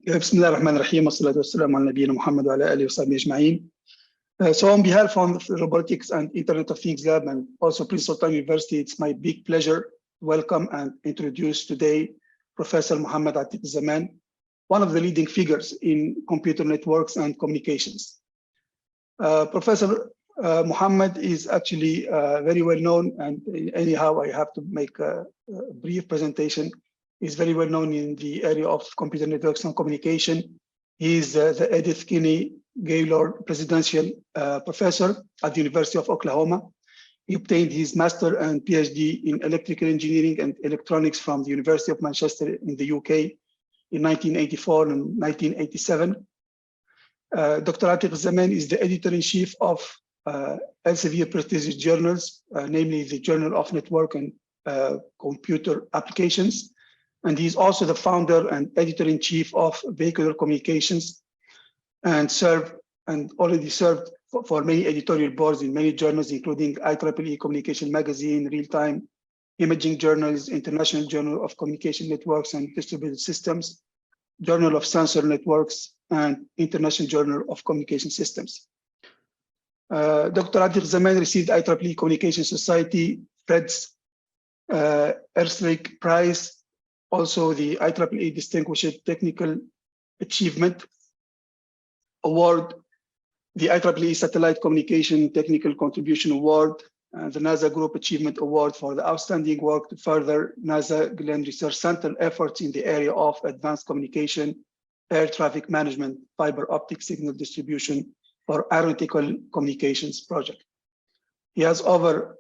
بسم الله الرحمن الرحيم والصلاة والسلام على نبينا محمد وعلى آله وصحبه أجمعين. So on behalf of the Robotics and Internet of Things Lab and also Prince Sultan University, it's my big pleasure to welcome and introduce today Professor Mohammed Atiquzzaman, one of the leading figures in computer networks and communications. Professor Mohammed is actually very well known, and anyhow I have to make a brief presentation. He's very well known in the area of computer networks and communication. He is the Edith Kinney Gaylord Presidential Professor at the University of Oklahoma. He obtained his master and PhD in electrical engineering and electronics from the University of Manchester in the UK in 1984 and 1987. Dr. Atiquzzaman is the editor-in-chief of Elsevier prestigious journals, namely the Journal of Network and Computer Applications. And he's also the founder and editor-in-chief of Vehicular Communications, and already served for many editorial boards in many journals, including IEEE Communication Magazine, Real Time Imaging Journals, International Journal of Communication Networks and Distributed Systems, Journal of Sensor Networks, and International Journal of Communication Systems. Dr. Atiquzzaman received IEEE Communication Society, Fred's Ehrlich Prize, also the IEEE Distinguished Technical Achievement Award, the IEEE Satellite Communication Technical Contribution Award, the NASA Group Achievement Award for the outstanding work to further NASA Glenn Research Center efforts in the area of advanced communication, air traffic management, fiber optic signal distribution for aeronautical communications project. He has over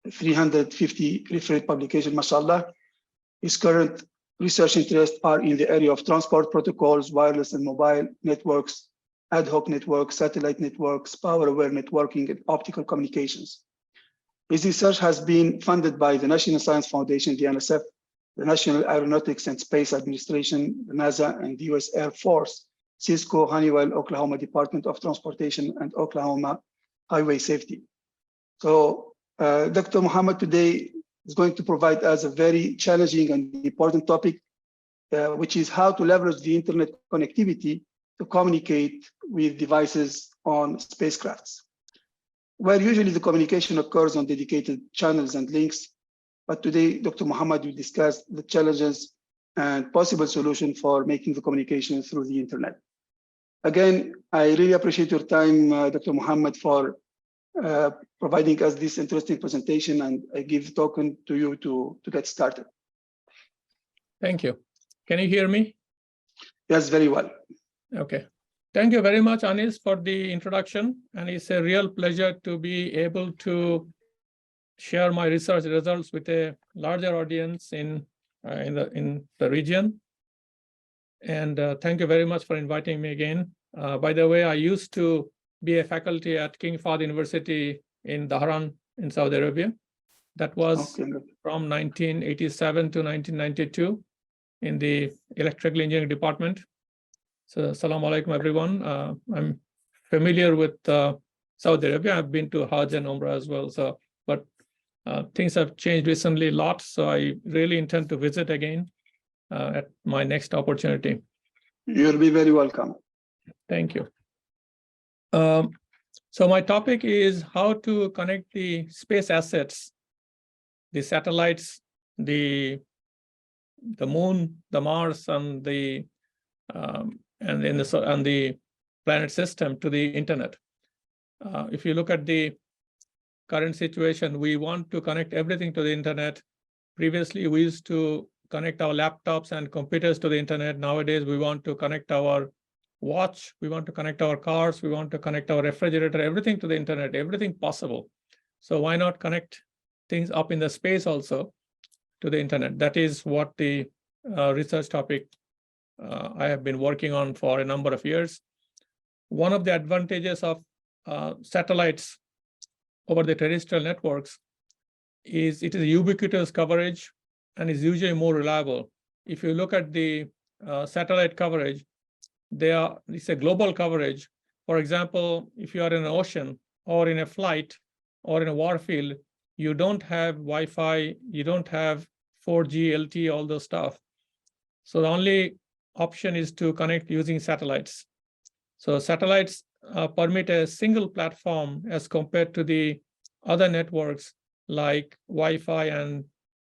350 referred publications, mashallah. His current research interests are in the area of transport protocols, wireless and mobile networks, ad hoc networks, satellite networks, power-aware networking, and optical communications. His research has been funded by the National Science Foundation, the NSF, the National Aeronautics and Space Administration, the NASA, and the US Air Force, Cisco, Honeywell, Oklahoma Department of Transportation, and Oklahoma Highway Safety. So Dr. Mohammed today is going to provide us a very challenging and important topic, which is how to leverage the internet connectivity to communicate with devices on spacecrafts, where usually the communication occurs on dedicated channels and links. But today, Dr. Mohammed will discuss the challenges and possible solution for making the communication through the internet. Again, I really appreciate your time, Dr. Mohammed, for providing us this interesting presentation, and I give the token to you to get started. Thank you. Can you hear me? Yes, very well. Okay. Thank you very much, Anis, for the introduction. And it's a real pleasure to be able to share my research results with a larger audience in the region. And thank you very much for inviting me again. By the way, I used to be a faculty at King Fahd University in Dhahran in Saudi Arabia. That was from 1987 to 1992 in the electrical engineering department. So assalamu alaikum, everyone. I'm familiar with Saudi Arabia. I've been to Hajj and Umrah as well. So, but things have changed recently a lot. So I really intend to visit again at my next opportunity. You'll be very welcome. Thank you. So my topic is how to connect the space assets, the satellites, the moon, the Mars, and the planet system to the internet. If you look at the current situation, we want to connect everything to the internet. Previously, we used to connect our laptops and computers to the internet. Nowadays, we want to connect our watch, we want to connect our cars, we want to connect our refrigerator, everything to the internet, everything possible. So why not connect things up in the space also to the internet? That is what the research topic I have been working on for a number of years. One of the advantages of satellites over the terrestrial networks is it is a ubiquitous coverage and is usually more reliable. If you look at the satellite coverage, it's a global coverage. For example, if you are in an ocean or in a flight or in a warfield, you don't have Wi-Fi, you don't have 4G, LTE, all those stuff. So the only option is to connect using satellites. So satellites permit a single platform as compared to the other networks like Wi-Fi and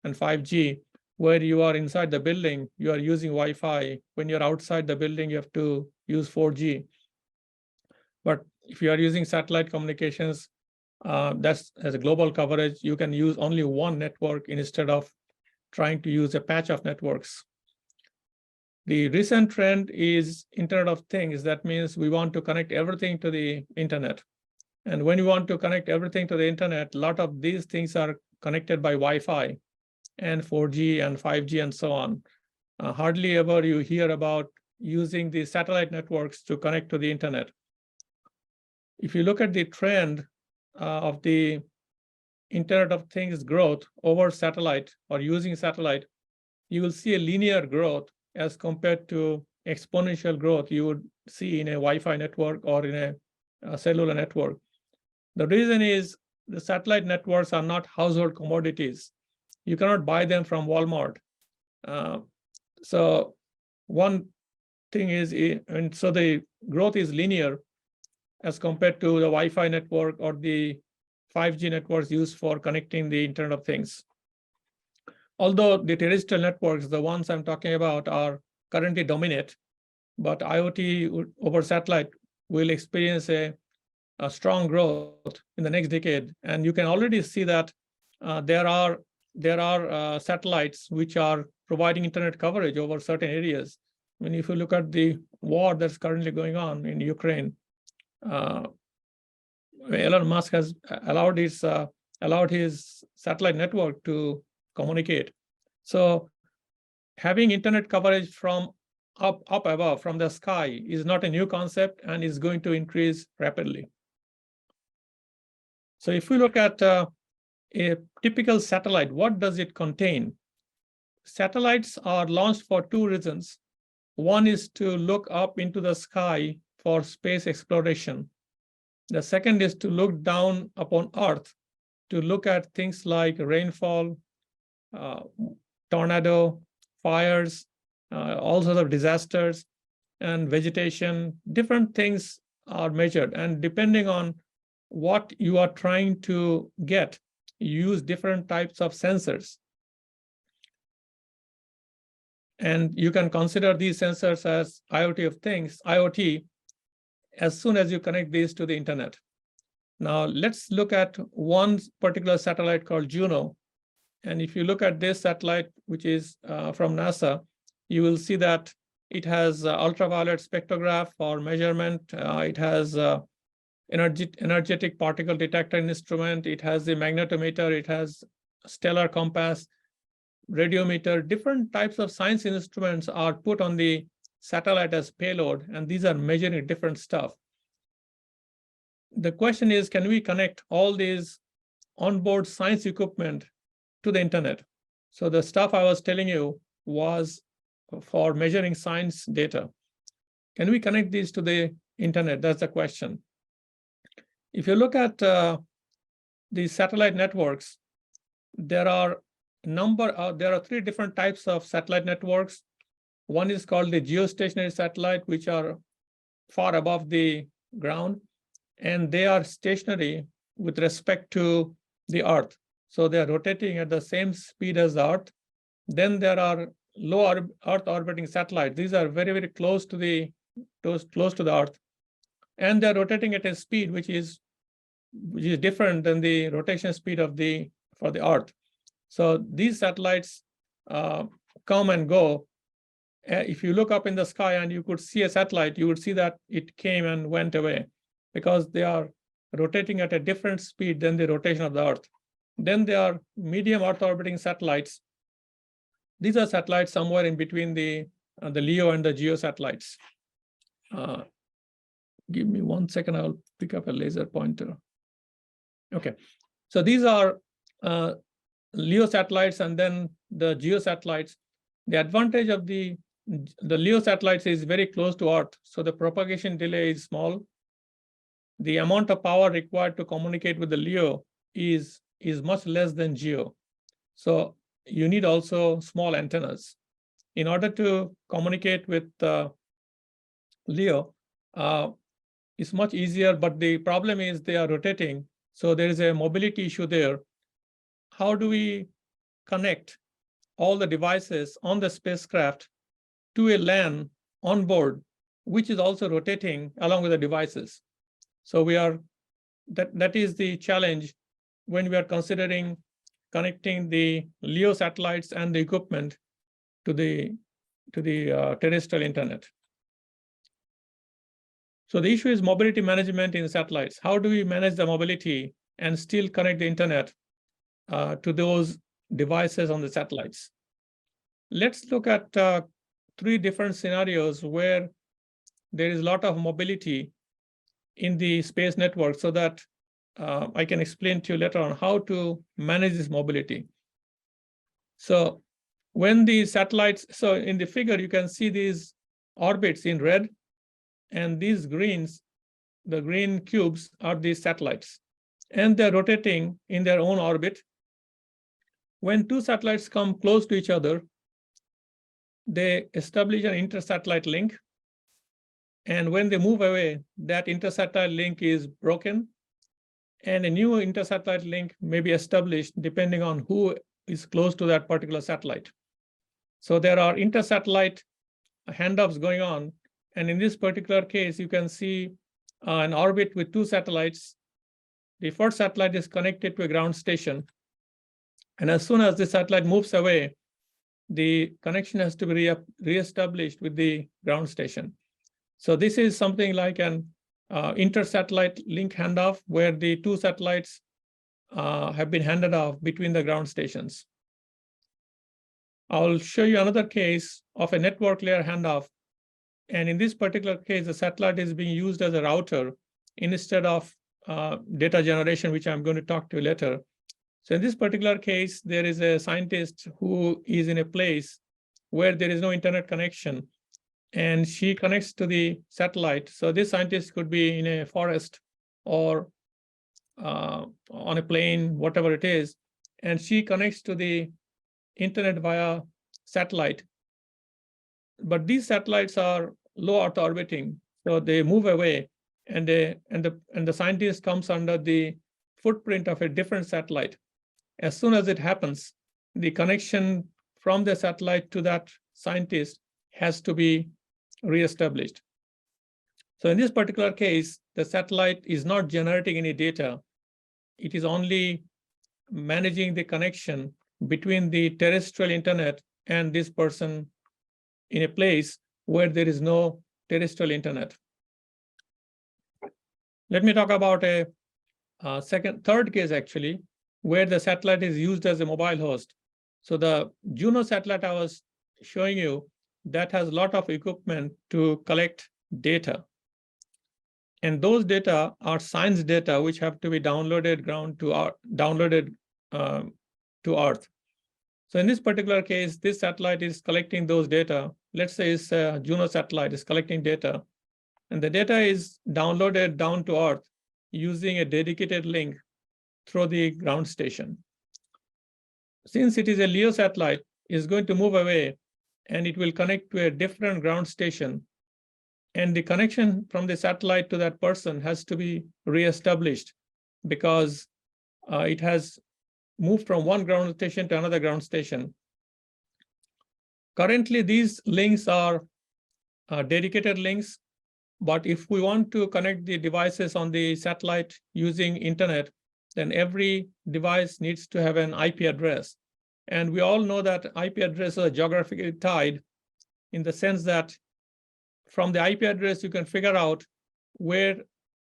5G, where you are inside the building, you are using Wi-Fi. When you're outside the building, you have to use 4G. But if you are using satellite communications, that's as a global coverage, you can use only one network instead of trying to use a patch of networks. The recent trend is Internet of Things. That means we want to connect everything to the internet. And when you want to connect everything to the internet, a lot of these things are connected by Wi-Fi and 4G and 5G and so on. Hardly ever you hear about using the satellite networks to connect to the internet. If you look at the trend of the Internet of Things growth over satellite or using satellite, you will see a linear growth as compared to exponential growth you would see in a Wi-Fi network or in a cellular network. The reason is the satellite networks are not household commodities. You cannot buy them from Walmart. So one thing is, and so the growth is linear as compared to the Wi-Fi network or the 5G networks used for connecting the Internet of Things. Although the terrestrial networks, the ones I'm talking about, are currently dominant, but IoT over satellite will experience a strong growth in the next decade. And you can already see that there are satellites which are providing internet coverage over certain areas. I mean, if you look at the war that's currently going on in Ukraine, Elon Musk has allowed his satellite network to communicate. So having internet coverage from up above, from the sky, is not a new concept and is going to increase rapidly. So if we look at a typical satellite, what does it contain? Satellites are launched for two reasons. One is to look up into the sky for space exploration. The second is to look down upon Earth to look at things like rainfall, tornado, fires, all sorts of disasters, and vegetation. Different things are measured, and depending on what you are trying to get, you use different types of sensors. And you can consider these sensors as IoT of things, IoT, as soon as you connect these to the internet. Now let's look at one particular satellite called Juno. And if you look at this satellite, which is from NASA, you will see that it has ultraviolet spectrograph for measurement. It has energetic particle detector instrument. It has the magnetometer. It has stellar compass, radiometer. Different types of science instruments are put on the satellite as payload, and these are measuring different stuff. The question is, can we connect all these onboard science equipment to the internet? So the stuff I was telling you was for measuring science data. Can we connect these to the internet? That's the question. If you look at the satellite networks, there are three different types of satellite networks. One is called the geostationary satellite, which are far above the ground, and they are stationary with respect to the Earth. So they are rotating at the same speed as the Earth. Then there are low Earth orbiting satellites. These are very, very close to the Earth, and they're rotating at a speed which is different than the rotation speed for the Earth. So these satellites come and go. If you look up in the sky and you could see a satellite, you would see that it came and went away because they are rotating at a different speed than the rotation of the Earth. Then there are medium Earth orbiting satellites. These are satellites somewhere in between the LEO and the GEO satellites. Give me 1 second, I'll pick up a laser pointer. Okay, so these are LEO satellites and then the GEO satellites. The advantage of the LEO satellites is very close to Earth, so the propagation delay is small. The amount of power required to communicate with the LEO is much less than GEO. So you need also small antennas. in order to communicate with LEO, it's much easier, but the problem is they are rotating. So there is a mobility issue there. How do we connect all the devices on the spacecraft to a LAN on board, which is also rotating along with the devices? So that is the challenge when we are considering connecting the LEO satellites and the equipment to the terrestrial internet. So the issue is mobility management in satellites. How do we manage the mobility and still connect the internet to those devices on the satellites? Let's look at 3 different scenarios where there is a lot of mobility in the space network, so that I can explain to you later on how to manage this mobility. So when the satellites, so in the figure, you can see these orbits in red, and these greens, the green cubes, are these satellites, and they're rotating in their own orbit. When 2 satellites come close to each other, they establish an intersatellite link. And when they move away, that intersatellite link is broken, and a new intersatellite link may be established depending on who is close to that particular satellite. So there are intersatellite handoffs going on. And in this particular case, you can see an orbit with 2 satellites. The first satellite is connected to a ground station. And as soon as the satellite moves away, the connection has to be reestablished with the ground station. So this is something like an intersatellite link handoff, where the 2 satellites have been handed off between the ground stations. I'll show you another case of a network layer handoff. And in this particular case, the satellite is being used as a router instead of data generation, which I'm going to talk to you later. So in this particular case, there is a scientist who is in a place where there is no internet connection, and she connects to the satellite. So this scientist could be in a forest or on a plane, whatever it is, and she connects to the internet via satellite. But these satellites are low Earth orbiting, so they move away, and the scientist comes under the footprint of a different satellite. As soon as it happens, the connection from the satellite to that scientist has to be reestablished. So in this particular case, the satellite is not generating any data. It is only managing the connection between the terrestrial internet and this person in a place where there is no terrestrial internet. Let me talk about a third case, actually, where the satellite is used as a mobile host. So the Juno satellite I was showing you, that has a lot of equipment to collect data. And those data are science data, which have to be downloaded to Earth. So in this particular case, this satellite is collecting those data. Let's say it's a Juno satellite is collecting data, and the data is downloaded down to Earth using a dedicated link through the ground station. Since it is a LEO satellite, it's going to move away, and it will connect to a different ground station. And the connection from the satellite to that person has to be reestablished, because it has moved from one ground station to another ground station. Currently, these links are dedicated links, but if we want to connect the devices on the satellite using internet, then every device needs to have an IP address. And we all know that IP addresses are geographically tied, in the sense that from the IP address, you can figure out where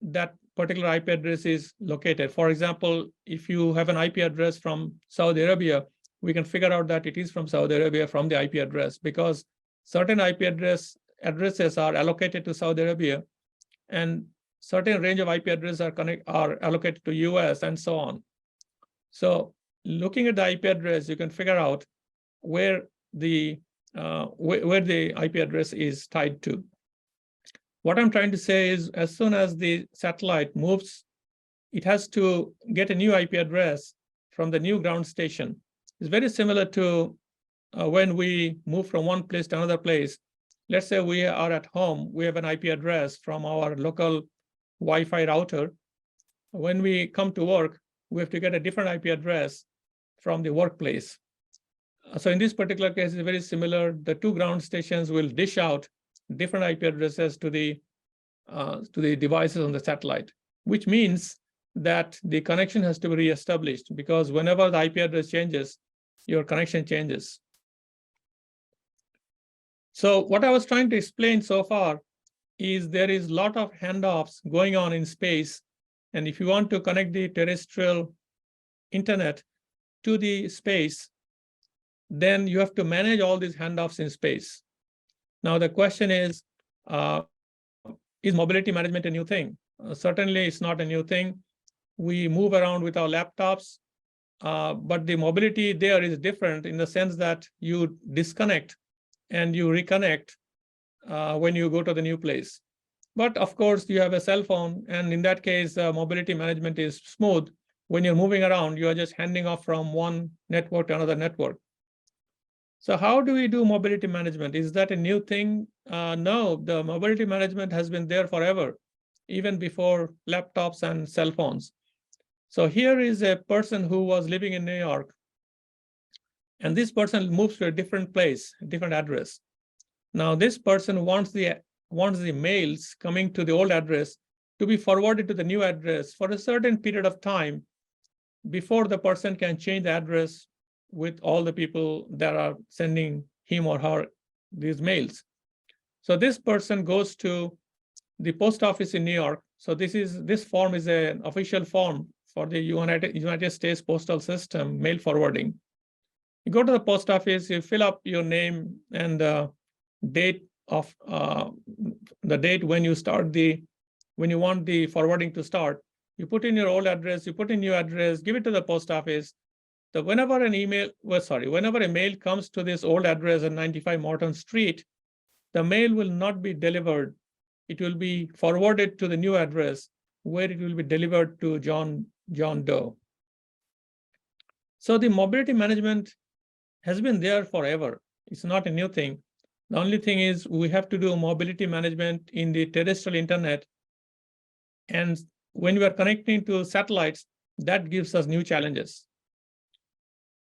that particular IP address is located. For example, if you have an IP address from Saudi Arabia, we can figure out that it is from Saudi Arabia from the IP address, because certain IP addresses are allocated to Saudi Arabia, and certain range of IP addresses are allocated to US, and so on. So looking at the IP address, you can figure out where the IP address is tied to. What I'm trying to say is, as soon as the satellite moves, it has to get a new IP address from the new ground station. It's very similar to when we move from one place to another place, let's say we are at home, we have an IP address from our local Wi-Fi router. When we come to work, we have to get a different IP address from the workplace. So in this particular case, it's very similar. The two ground stations will dish out different IP addresses to the devices on the satellite, which means that the connection has to be reestablished, because whenever the IP address changes, your connection changes. So what I was trying to explain so far is there is a lot of handoffs going on in space. And if you want to connect the terrestrial internet to the space, then you have to manage all these handoffs in space. Now, the question is mobility management a new thing? Certainly, it's not a new thing. We move around with our laptops, but the mobility there is different in the sense that you disconnect and you reconnect when you go to the new place. But of course, you have a cell phone, and in that case, mobility management is smooth. When you're moving around, you are just handing off from one network to another network. So how do we do mobility management? Is that a new thing? No, the mobility management has been there forever, even before laptops and cell phones. So here is a person who was living in New York, and this person moves to a different place, a different address. Now, this person wants the mails coming to the old address to be forwarded to the new address for a certain period of time before the person can change the address with all the people that are sending him or her these mails. So this person goes to the post office in New York. So this form is an official form for the United States Postal System mail forwarding. You go to the post office, you fill up your name and the date of the date when you want the forwarding to start. You put in your old address, you put in new address, give it to the post office. So whenever a mail comes to this old address at 95 Morton Street, the mail will not be delivered. It will be forwarded to the new address where it will be delivered to John Doe. So the mobility management has been there forever. It's not a new thing. The only thing is we have to do mobility management in the terrestrial internet. And when we are connecting to satellites, that gives us new challenges.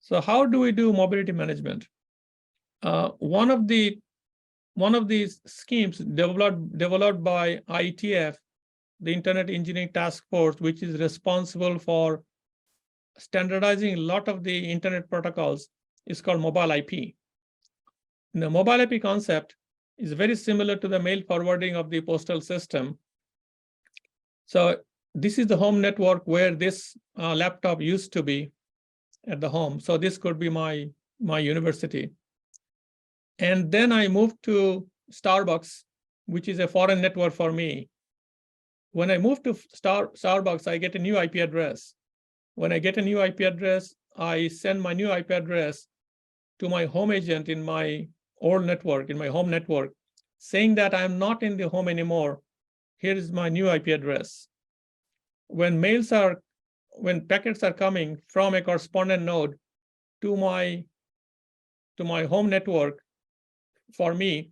So how do we do mobility management? One of these schemes developed by IETF, the Internet Engineering Task Force, which is responsible for standardizing a lot of the internet protocols, is called mobile IP. The mobile IP concept is very similar to the mail forwarding of the postal system. So this is the home network where this laptop used to be at the home. So this could be my university. And then I moved to Starbucks, which is a foreign network for me. When I move to Starbucks, I get a new IP address. When I get a new IP address, I send my new IP address to my home agent in my old network, in my home network, saying that I'm not in the home anymore. Here is my new IP address. When packets are coming from a correspondent node to my home network, for me,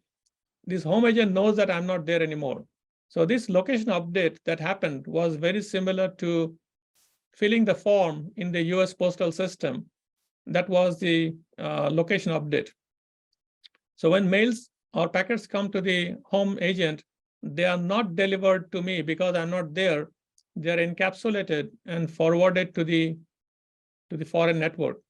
this home agent knows that I'm not there anymore. So this location update that happened was very similar to filling the form in the US postal system. That was the location update. So when mails or packets come to the home agent, they are not delivered to me because I'm not there. They are encapsulated and forwarded to the foreign network.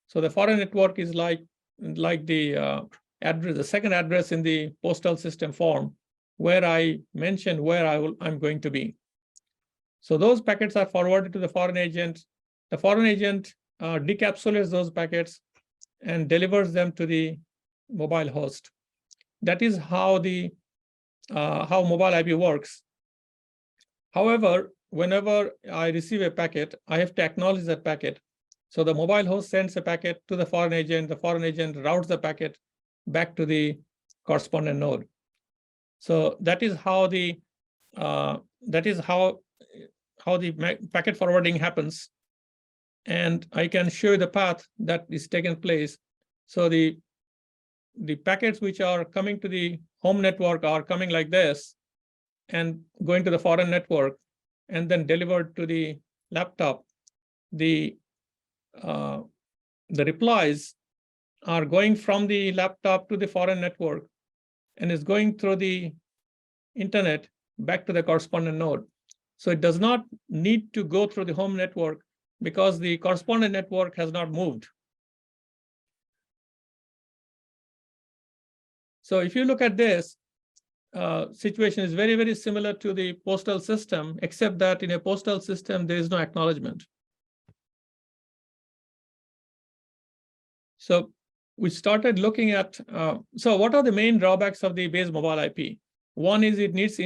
So the foreign network is like the address, the second address in the postal system form, where I mentioned where I'm going to be. So those packets are forwarded to the foreign agent. The foreign agent decapsulates those packets and delivers them to the mobile host. That is how how mobile IP works. However, whenever I receive a packet, I have to acknowledge that packet. So the mobile host sends a packet to the foreign agent. The foreign agent routes the packet back to the correspondent node. So that is how the packet forwarding happens. And I can show you the path that is taken place. So the the packets which are coming to the home network are coming like this and going to the foreign network and then delivered to the laptop. The replies are going from the laptop to the foreign network and is going through the internet back to the correspondent node. So it does not need to go through the home network because the correspondent network has not moved. So if you look at this, situation is very, very similar to the postal system, except that in a postal system, there is no acknowledgement. So we started looking at, so what are the main drawbacks of the base mobile IP? One is it needs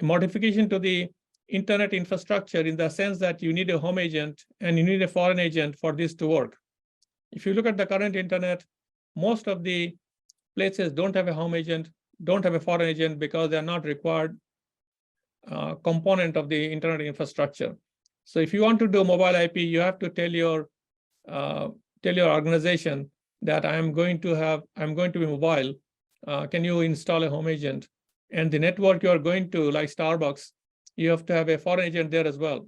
modification to the internet infrastructure in the sense that you need a home agent and you need a foreign agent for this to work. If you look at the current internet, most of the places don't have a home agent, don't have a foreign agent because they're not required component of the internet infrastructure. So if you want to do mobile IP, you have to tell your organization that I'm going to be mobile. Can you install a home agent? And the network you are going to, like Starbucks, you have to have a foreign agent there as well.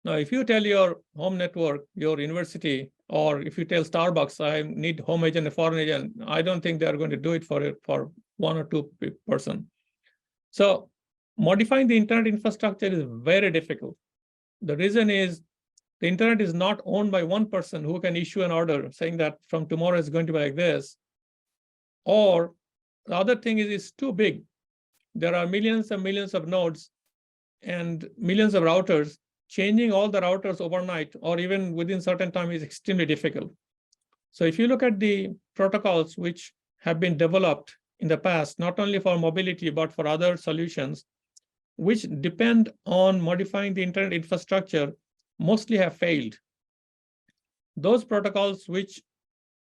Now, if you tell your home network, your university, or if you tell Starbucks, I need home agent, a foreign agent, I don't think they are going to do it for one or two person. So modifying the internet infrastructure is very difficult. The reason is the internet is not owned by one person who can issue an order saying that from tomorrow it's going to be like this. Or the other thing is it's too big. There are millions and millions of nodes and millions of routers. Changing all the routers overnight or even within certain time is extremely difficult. So if you look at the protocols which have been developed in the past, not only for mobility, but for other solutions, which depend on modifying the internet infrastructure, mostly have failed. Those protocols which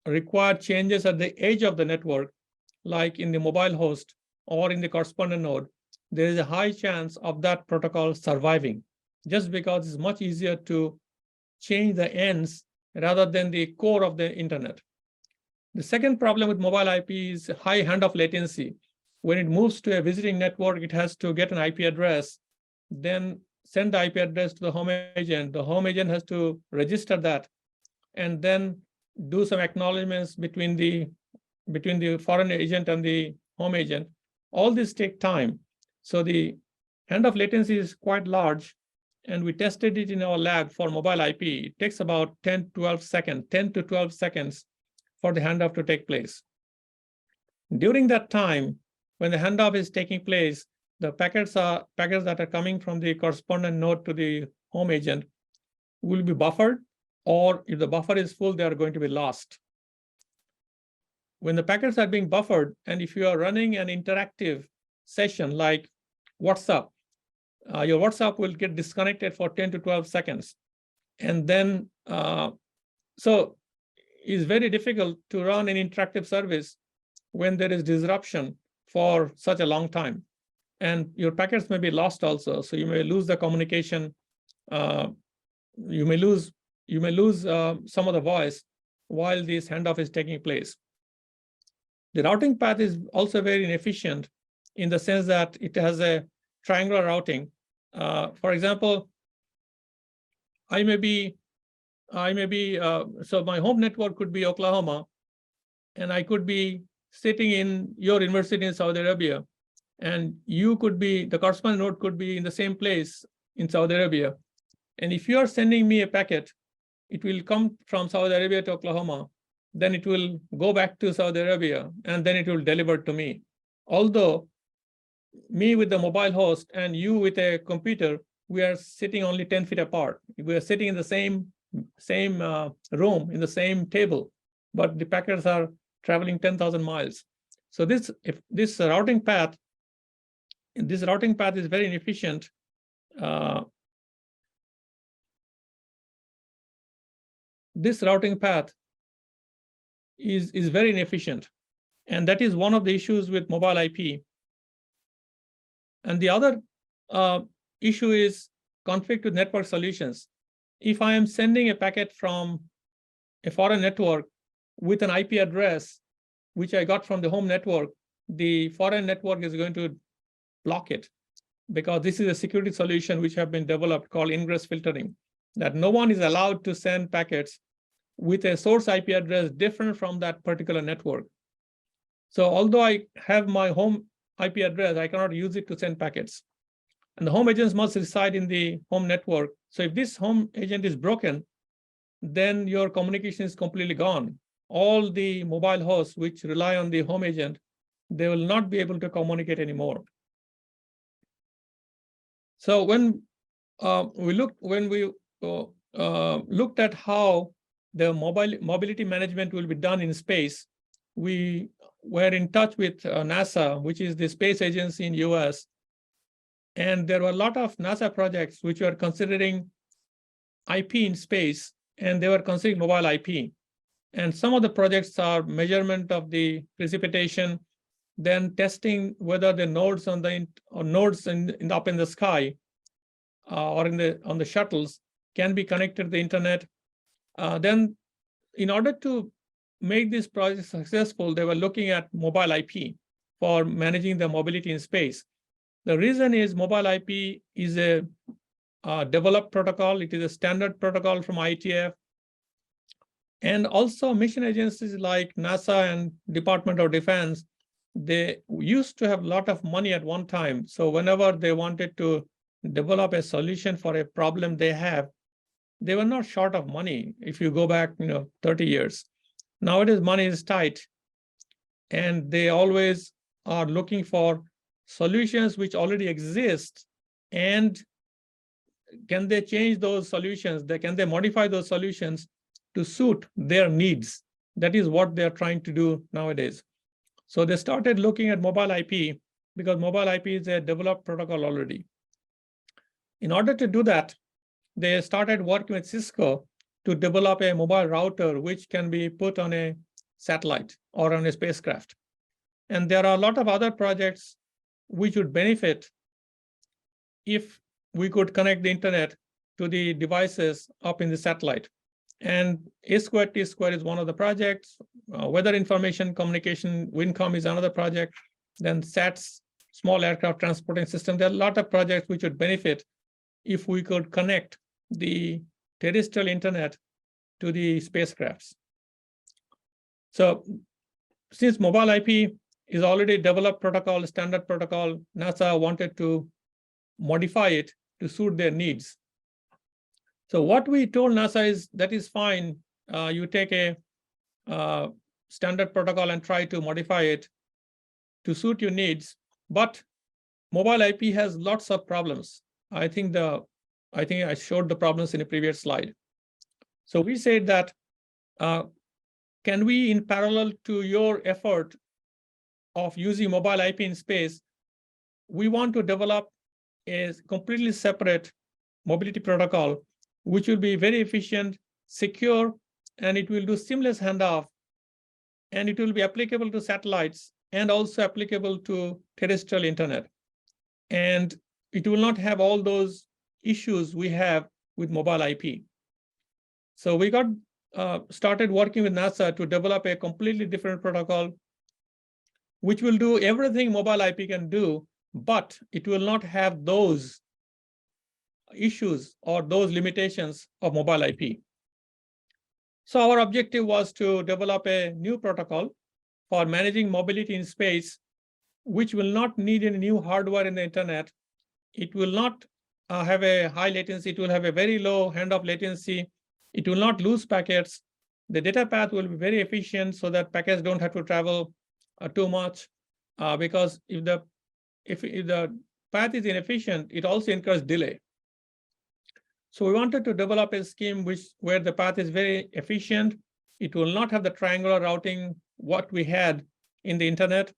require changes at the edge of the network, like in the mobile host or in the correspondent node, there is a high chance of that protocol surviving, just because it's much easier to change the ends rather than the core of the internet. The second problem with mobile IP is high handoff latency. When it moves to a visiting network, it has to get an IP address, then send the IP address to the home agent. The home agent has to register that, and then do some acknowledgements between the foreign agent and the home agent. All this take time. So the handoff latency is quite large, and we tested it in our lab for mobile IP. It takes about 10 to 12 seconds for the handoff to take place. During that time, when the handoff is taking place, the packets that are coming from the correspondent node to the home agent will be buffered, or if the buffer is full, they are going to be lost. When the packets are being buffered, and if you are running an interactive session like WhatsApp, your WhatsApp will get disconnected for 10 to 12 seconds. And then, so it's very difficult to run an interactive service when there is disruption for such a long time. And your packets may be lost also. So you may lose the communication. You may lose some of the voice while this handoff is taking place. The routing path is also very inefficient in the sense that it has a triangular routing. For example, so my home network could be Oklahoma, and I could be sitting in your university in Saudi Arabia, and you could be, the correspondent node could be in the same place in Saudi Arabia. And if you are sending me a packet, it will come from Saudi Arabia to Oklahoma, then it will go back to Saudi Arabia, and then it will deliver to me. Although me with the mobile host and you with a computer, we are sitting only 10 feet apart. We are sitting in the same room, in the same table, but the packets are traveling 10,000 miles. So this routing path is very inefficient. This routing path is very inefficient, and that is one of the issues with mobile IP. And the other issue is conflict with network solutions. If I am sending a packet from a foreign network with an IP address which I got from the home network, the foreign network is going to block it, because this is a security solution which have been developed called ingress filtering, that no one is allowed to send packets with a source IP address different from that particular network. So although I have my home IP address, I cannot use it to send packets. And the home agents must reside in the home network. So if this home agent is broken, then your communication is completely gone. All the mobile hosts which rely on the home agent, they will not be able to communicate anymore. So when we looked at how the mobility management will be done in space, we were in touch with NASA, which is the space agency in US. And there were a lot of NASA projects which were considering IP in space, and they were considering mobile IP. And some of the projects are measurement of the precipitation, then testing whether the nodes on the nodes up in the sky or on the shuttles can be connected to the internet. Then, in order to make this project successful, they were looking at mobile IP for managing the mobility in space. The reason is mobile IP is a developed protocol. It is a standard protocol from IETF. And also mission agencies like NASA and Department of Defense, they used to have a lot of money at one time. So whenever they wanted to develop a solution for a problem they have, they were not short of money. If you go back 30 years. Nowadays, money is tight, and they always are looking for solutions which already exist, and can they change those solutions? Can they modify those solutions to suit their needs? That is what they're trying to do nowadays. So they started looking at mobile IP because mobile IP is a developed protocol already. In order to do that, they started working with Cisco to develop a mobile router which can be put on a satellite or on a spacecraft. And there are a lot of other projects which would benefit if we could connect the internet to the devices up in the satellite. And A2 T2 is one of the projects. Weather information communication, WINCOM is another project. Then SATS, small aircraft transporting system. There are a lot of projects which would benefit if we could connect the terrestrial internet to the spacecrafts. So since mobile IP is already developed protocol, standard protocol, NASA wanted to modify it to suit their needs. So what we told NASA is that is fine. You take a standard protocol and try to modify it to suit your needs, but mobile IP has lots of problems. I think I showed the problems in a previous slide. So we said that can we, in parallel to your effort of using mobile IP in space, we want to develop a completely separate mobility protocol, which will be very efficient, secure, and it will do seamless handoff, and it will be applicable to satellites and also applicable to terrestrial internet. And it will not have all those issues we have with mobile IP. So we got started working with NASA to develop a completely different protocol, which will do everything mobile IP can do, but it will not have those issues or those limitations of mobile IP. So our objective was to develop a new protocol for managing mobility in space, which will not need any new hardware in the internet. It will not have a high latency. It will have a very low handoff latency. It will not lose packets. The data path will be very efficient so that packets don't have to travel too much, because if the path is inefficient, it also incurs delay. So we wanted to develop a scheme where the path is very efficient. It will not have the triangular routing what we had in the internet.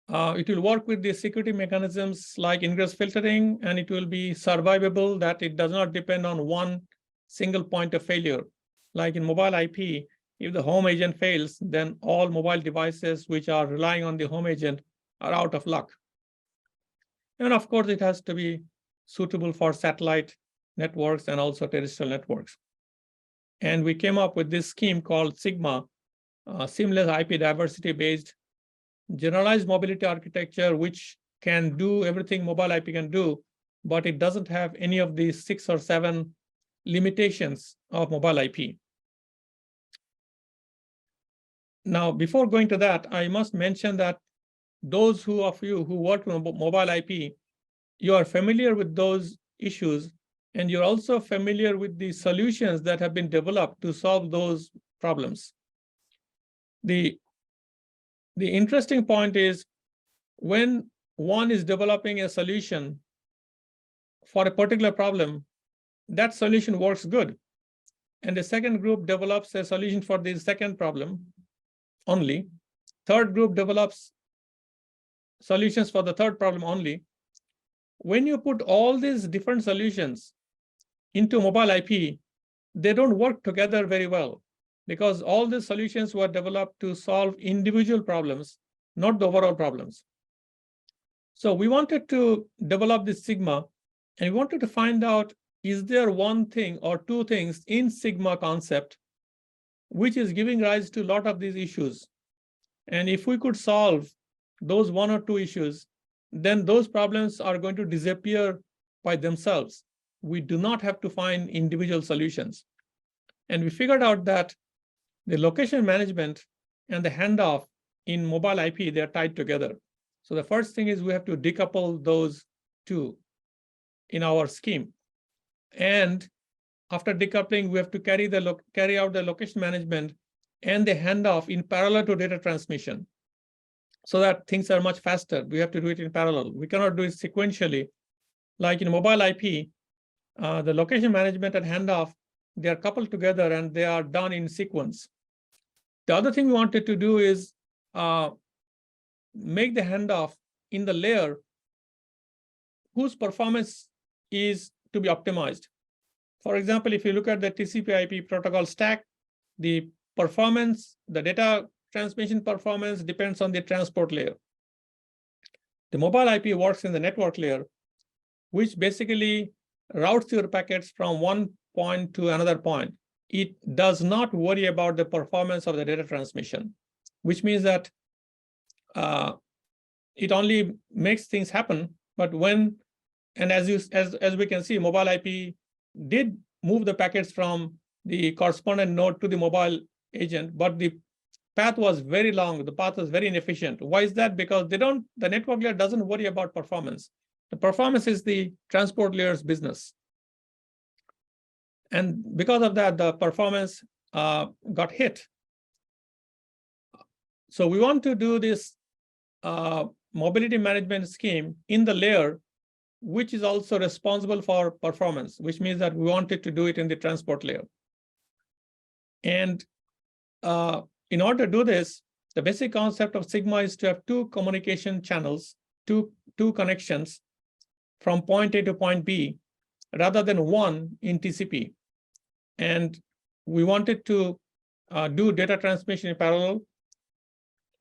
It will work with the security mechanisms like ingress filtering, and it will be survivable, that it does not depend on one single point of failure. Like in mobile IP, if the home agent fails, then all mobile devices which are relying on the home agent are out of luck. And of course, it has to be suitable for satellite networks and also terrestrial networks. And we came up with this scheme called Sigma, seamless IP diversity-based generalized mobility architecture, which can do everything mobile IP can do, but it doesn't have any of these 6 or 7 limitations of mobile IP. Now, before going to that, I must mention that those of you who work on mobile IP, you are familiar with those issues, and you're also familiar with the solutions that have been developed to solve those problems. The interesting point is when one is developing a solution for a particular problem, that solution works good. And the second group develops a solution for the second problem only. Third group develops solutions for the third problem only. When you put all these different solutions into mobile IP, they don't work together very well because all the solutions were developed to solve individual problems, not the overall problems. So we wanted to develop this Sigma, and we wanted to find out, is there one thing or two things in Sigma concept which is giving rise to a lot of these issues? And if we could solve those one or two issues, then those problems are going to disappear by themselves. We do not have to find individual solutions. And we figured out that the location management and the handoff in mobile IP, they're tied together. So the first thing is we have to decouple those two in our scheme. And after decoupling, we have to carry out the location management and the handoff in parallel to data transmission, so that things are much faster. We have to do it in parallel. We cannot do it sequentially. Like in mobile IP, the location management and handoff, they are coupled together and they are done in sequence. The other thing we wanted to do is make the handoff in the layer whose performance is to be optimized. For example, if you look at the TCP/IP protocol stack, the performance, the data transmission performance depends on the transport layer. The mobile IP works in the network layer, which basically routes your packets from one point to another point. It does not worry about the performance of the data transmission, which means that it only makes things happen. But when, and as we can see, mobile IP did move the packets from the correspondent node to the mobile agent, but the path was very long. The path was very inefficient. Why is that? Because the network layer doesn't worry about performance. The performance is the transport layer's business. And because of that, the performance got hit. So we want to do this mobility management scheme in the layer, which is also responsible for performance, which means that we wanted to do it in the transport layer. And in order to do this, the basic concept of Sigma is to have two communication channels, two connections from point A to point B, rather than one in TCP. And we wanted to do data transmission in parallel.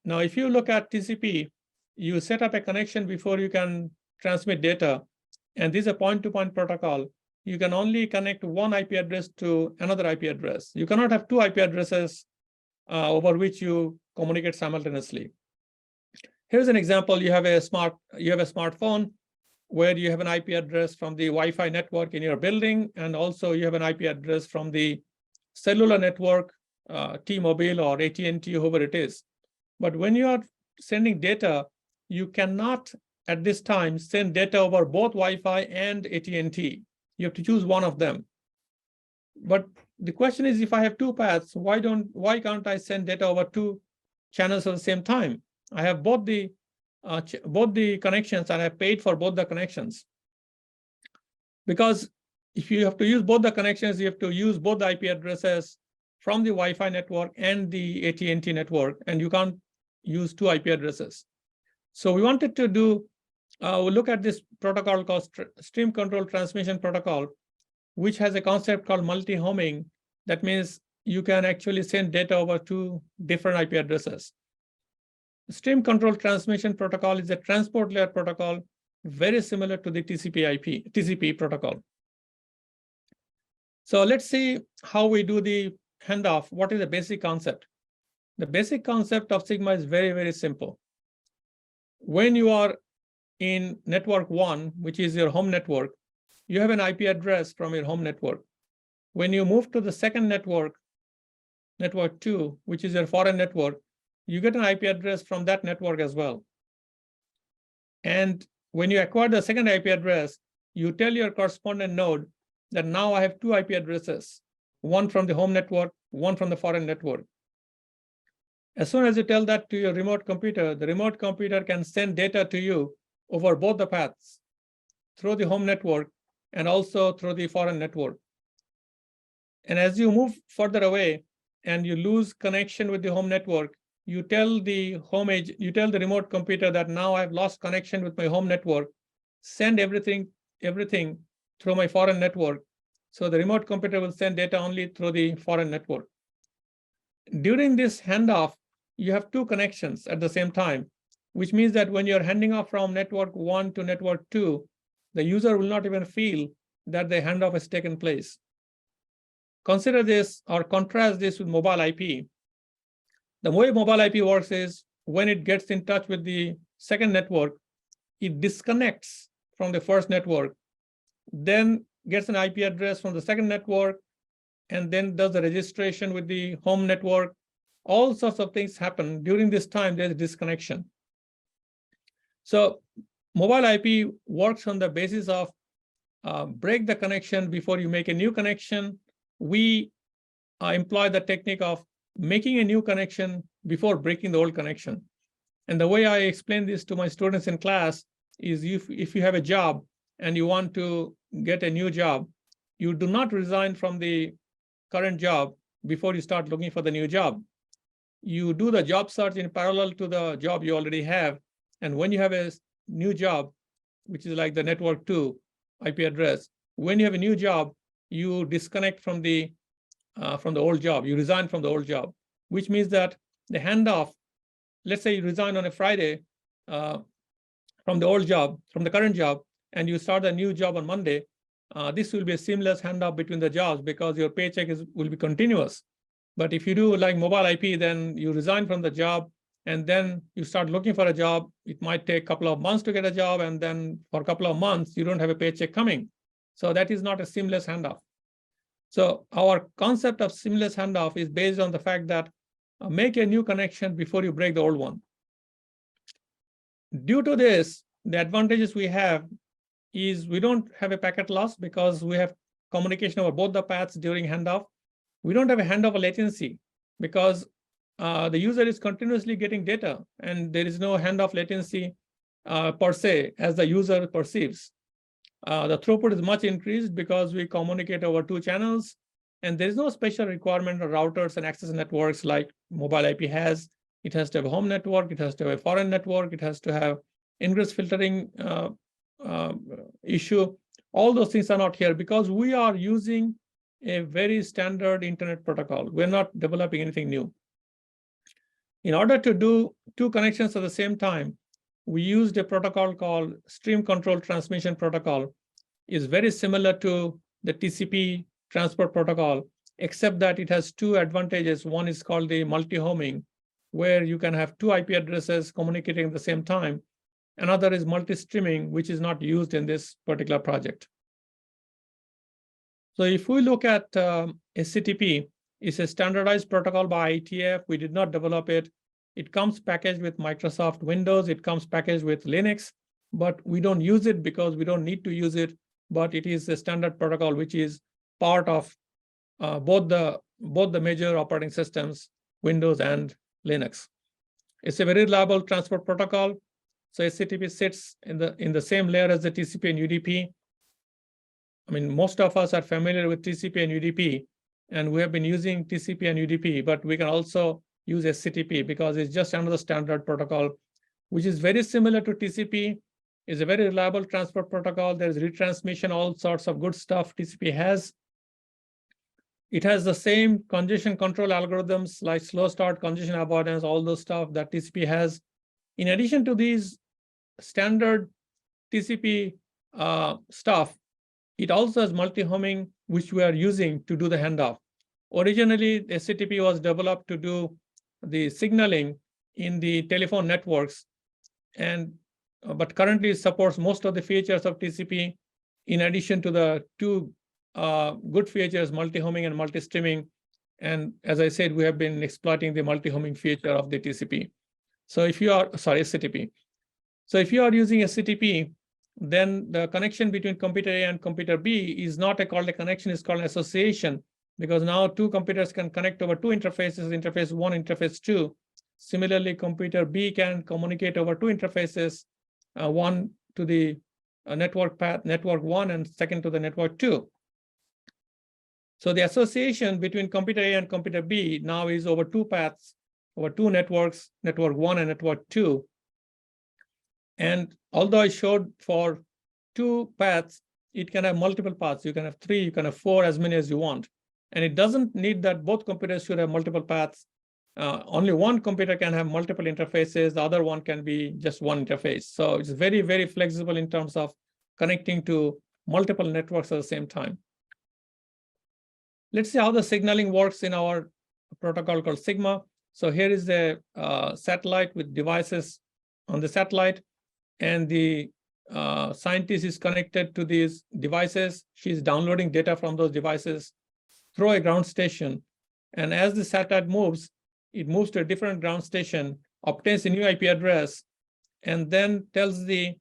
Now, if you look at TCP, you set up a connection before you can transmit data. And this is a point-to-point protocol. You can only connect one IP address to another IP address. You cannot have two IP addresses over which you communicate simultaneously. Here's an example. You have a smartphone where you have an IP address from the Wi-Fi network in your building, and also you have an IP address from the cellular network, T-Mobile or AT&T, whoever it is. But when you are sending data, you cannot at this time send data over both Wi-Fi and AT&T. You have to choose one of them. But the question is, if I have two paths, why can't I send data over two channels at the same time? I have both the connections, and I paid for both the connections. Because if you have to use both the connections, you have to use both the IP addresses from the Wi-Fi network and the AT&T network, and you can't use two IP addresses. So we wanted to do, we'll look at this protocol called Stream Control Transmission Protocol, which has a concept called multi-homing. That means you can actually send data over two different IP addresses. Stream Control Transmission Protocol is a transport layer protocol, very similar to the TCP protocol. So let's see how we do the handoff. What is the basic concept? The basic concept of Sigma is very, very simple. When you are in network 1, which is your home network, you have an IP address from your home network. When you move to the second network, network 2, which is your foreign network, you get an IP address from that network as well. And when you acquire the second IP address, you tell your correspondent node that now I have 2 IP addresses, one from the home network, one from the foreign network. As soon as you tell that to your remote computer, the remote computer can send data to you over both the paths, through the home network and also through the foreign network. And as you move further away and you lose connection with the home network, you tell the remote computer that now I've lost connection with my home network, send everything through my foreign network. So the remote computer will send data only through the foreign network. During this handoff, you have 2 connections at the same time, which means that when you're handing off from network 1 to network 2, the user will not even feel that the handoff has taken place. Consider this or contrast this with mobile IP. The way mobile IP works is when it gets in touch with the second network, it disconnects from the first network, then gets an IP address from the second network, and then does the registration with the home network. All sorts of things happen. During this time, there's disconnection. So mobile IP works on the basis of break the connection before you make a new connection. We employ the technique of making a new connection before breaking the old connection. And the way I explain this to my students in class is if you have a job and you want to get a new job, you do not resign from the current job before you start looking for the new job. You do the job search in parallel to the job you already have. And when you have a new job, which is like the network 2 IP address, when you have a new job, you disconnect from the old job. You resign from the old job, which means that the handoff, let's say you resign on a Friday from the old job, from the current job, and you start a new job on Monday, this will be a seamless handoff between the jobs because your paycheck will be continuous. But if you do like mobile IP, then you resign from the job and then you start looking for a job. It might take a couple of months to get a job, and then for a couple of months, you don't have a paycheck coming. So that is not a seamless handoff. So our concept of seamless handoff is based on the fact that make a new connection before you break the old one. Due to this, the advantages we have is we don't have a packet loss because we have communication over both the paths during handoff. We don't have a handoff latency because the user is continuously getting data and there is no handoff latency per se as the user perceives. The throughput is much increased because we communicate over 2 channels, and there is no special requirement of routers and access networks like mobile IP has. It has to have a home network, it has to have a foreign network, it has to have ingress filtering issue. All those things are not here because we are using a very standard internet protocol. We're not developing anything new. In order to do 2 connections at the same time, we used a protocol called Stream Control Transmission Protocol. It's very similar to the TCP transport protocol, except that it has 2 advantages. One is called the multi-homing, where you can have 2 IP addresses communicating at the same time. Another is multi-streaming, which is not used in this particular project. So if we look at HTTP, it's a standardized protocol by IETF. We did not develop it. It comes packaged with Microsoft Windows. It comes packaged with Linux, but we don't use it because we don't need to use it. But it is a standard protocol, which is part of both the major operating systems, Windows and Linux. It's a very reliable transport protocol. So HTTP sits in the same layer as the TCP and UDP. I mean, most of us are familiar with TCP and UDP, and we have been using TCP and UDP, but we can also use HTTP because it's just another standard protocol, which is very similar to TCP. It's a very reliable transport protocol. There's retransmission, all sorts of good stuff TCP has. It has the same congestion control algorithms like slow start, congestion avoidance, all those stuff that TCP has. In addition to these standard TCP stuff, it also has multi-homing, which we are using to do the handoff. Originally, HTTP was developed to do the signaling in the telephone networks, and but currently it supports most of the features of TCP, in addition to the two good features, multi-homing and multi-streaming. And as I said, we have been exploiting the multi-homing feature of the TCP. So if you are, sorry, SCTP. So if you are using SCTP, then the connection between computer A and computer B is not called a connection, it's called an association, because now two computers can connect over two interfaces, interface 1, interface 2. Similarly, computer B can communicate over two interfaces, one to the network path, network 1, and second to the network 2. So the association between computer A and computer B now is over two paths, over two networks, network 1 and network 2. And although I showed for two paths, it can have multiple paths. You can have 3, you can have 4, as many as you want. And it doesn't need that both computers should have multiple paths. Only one computer can have multiple interfaces. The other one can be just one interface. So it's very, very flexible in terms of connecting to multiple networks at the same time. Let's see how the signaling works in our protocol called Sigma. So here is the satellite with devices on the satellite, and the scientist is connected to these devices. She's downloading data from those devices through a ground station. And as the satellite moves, it moves to a different ground station, obtains a new IP address, and then tells the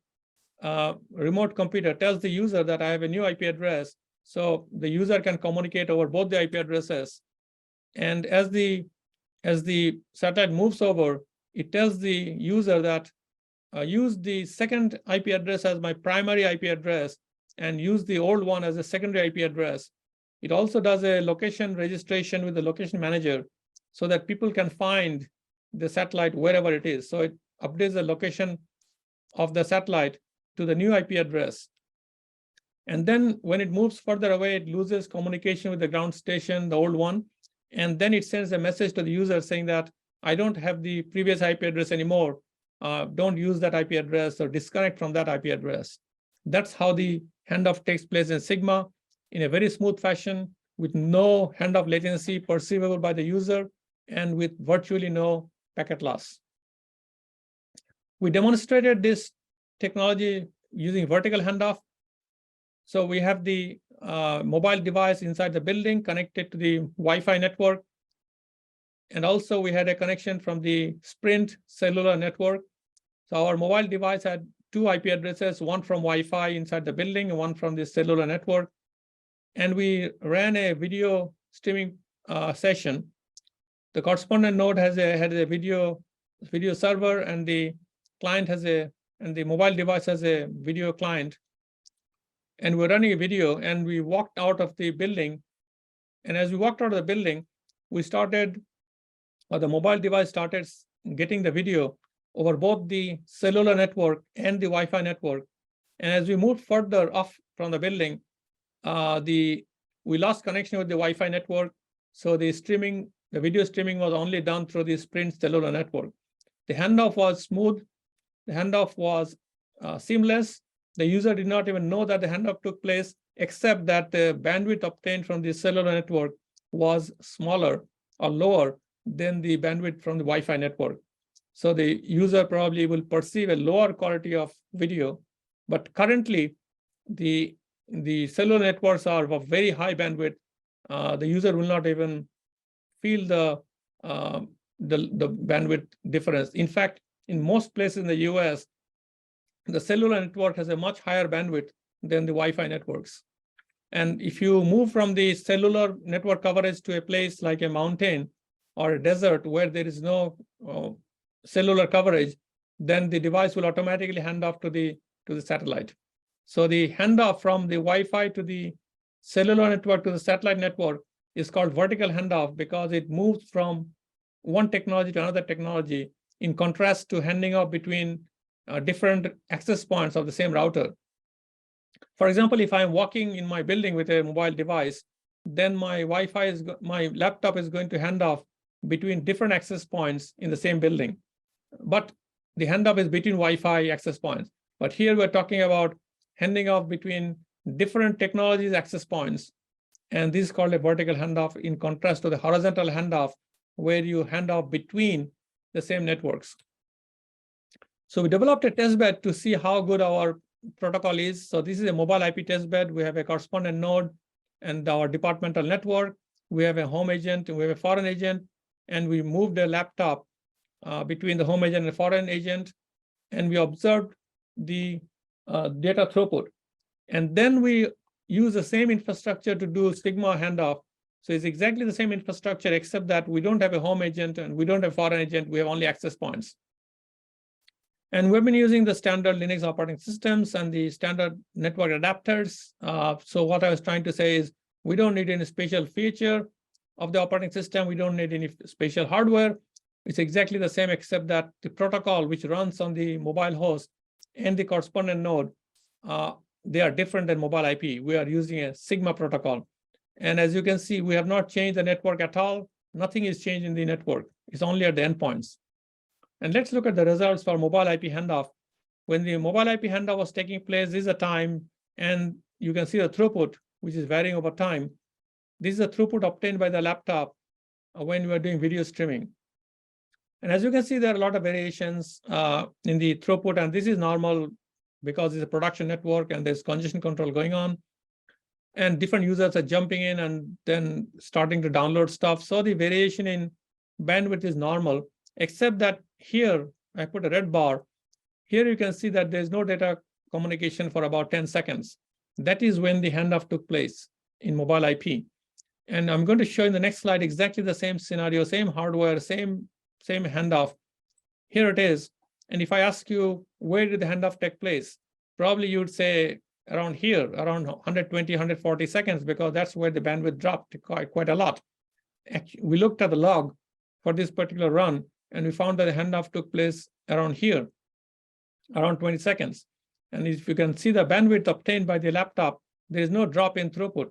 remote computer, tells the user that I have a new IP address. So the user can communicate over both the IP addresses. And as the satellite moves over, it tells the user that use the second IP address as my primary IP address and use the old one as a secondary IP address. It also does a location registration with the location manager so that people can find the satellite wherever it is. So it updates the location of the satellite to the new IP address. And then when it moves further away, it loses communication with the ground station, the old one. And then it sends a message to the user saying that I don't have the previous IP address anymore. Don't use that IP address or disconnect from that IP address. That's how the handoff takes place in Sigma in a very smooth fashion with no handoff latency perceivable by the user and with virtually no packet loss. We demonstrated this technology using vertical handoff. So we have the mobile device inside the building connected to the Wi-Fi network. And also we had a connection from the Sprint cellular network. So our mobile device had two IP addresses, one from Wi-Fi inside the building and one from the cellular network. And we ran a video streaming session. The correspondent node had a video server, and the client and the mobile device has a video client. And we're running a video, and we walked out of the building. And as we walked out of the building, the mobile device started getting the video over both the cellular network and the Wi-Fi network. And as we moved further off from the building, we lost connection with the Wi-Fi network. So the video streaming was only done through the Sprint cellular network. The handoff was smooth. The handoff was seamless. The user did not even know that the handoff took place, except that the bandwidth obtained from the cellular network was smaller or lower than the bandwidth from the Wi-Fi network. So the user probably will perceive a lower quality of video. But currently, the cellular networks are of very high bandwidth. The user will not even feel the bandwidth difference. In fact, in most places in the US, the cellular network has a much higher bandwidth than the Wi-Fi networks. And if you move from the cellular network coverage to a place like a mountain or a desert where there is no cellular coverage, then the device will automatically hand off to the satellite. So the handoff from the Wi-Fi to the cellular network to the satellite network is called vertical handoff because it moves from one technology to another technology, in contrast to handing off between different access points of the same router. For example, if I'm walking in my building with a mobile device, then my laptop is going to hand off between different access points in the same building. But the handoff is between Wi-Fi access points. But here we're talking about handing off between different technologies access points. And this is called a vertical handoff in contrast to the horizontal handoff, where you hand off between the same networks. So we developed a testbed to see how good our protocol is. So this is a mobile IP testbed. We have a correspondent node and our departmental network. We have a home agent, we have a foreign agent, and we moved a laptop between the home agent and foreign agent, and we observed the data throughput. And then we use the same infrastructure to do Sigma handoff. So it's exactly the same infrastructure, except that we don't have a home agent and we don't have foreign agent, we have only access points. And we've been using the standard Linux operating systems and the standard network adapters. So what I was trying to say is we don't need any special feature of the operating system. We don't need any special hardware. It's exactly the same, except that the protocol which runs on the mobile host and the correspondent node, they are different than mobile IP. We are using a Sigma protocol. And as you can see, we have not changed the network at all. Nothing is changed in the network. It's only at the endpoints. And let's look at the results for mobile IP handoff. When the mobile IP handoff was taking place, this is a time, and you can see the throughput, which is varying over time. This is the throughput obtained by the laptop when we are doing video streaming. And as you can see, there are a lot of variations in the throughput, and this is normal because it's a production network and there's congestion control going on. And different users are jumping in and then starting to download stuff. So the variation in bandwidth is normal, except that here, I put a red bar. Here you can see that there's no data communication for about 10 seconds. That is when the handoff took place in mobile IP. And I'm going to show in the next slide exactly the same scenario, same hardware, same handoff. Here it is. And if I ask you, where did the handoff take place? Probably you would say around here, around 120, 140 seconds, because that's where the bandwidth dropped quite a lot. Actually, we looked at the log for this particular run, and we found that the handoff took place around here, around 20 seconds. And if you can see the bandwidth obtained by the laptop, there is no drop in throughput.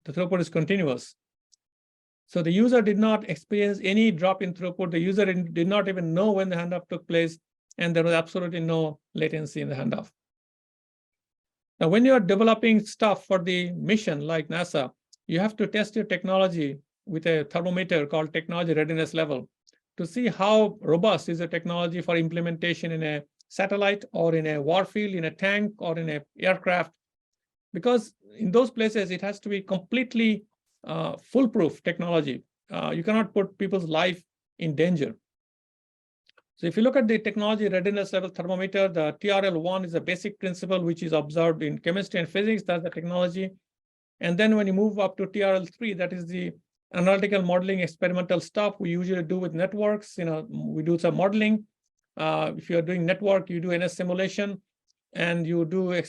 The throughput is continuous. So the user did not experience any drop in throughput. The user did not even know when the handoff took place, and there was absolutely no latency in the handoff. Now, when you're developing stuff for the mission like NASA, you have to test your technology with a thermometer called technology readiness level to see how robust is the technology for implementation in a satellite or in a warfield, in a tank or in an aircraft. Because in those places, it has to be completely foolproof technology. You cannot put people's life in danger. So if you look at the technology readiness level thermometer, the TRL1 is a basic principle which is observed in chemistry and physics. That's the technology. And then when you move up to TRL3, that is the analytical modeling experimental stuff we usually do with networks. We do some modeling. If you're doing network, you do NS simulation, and you do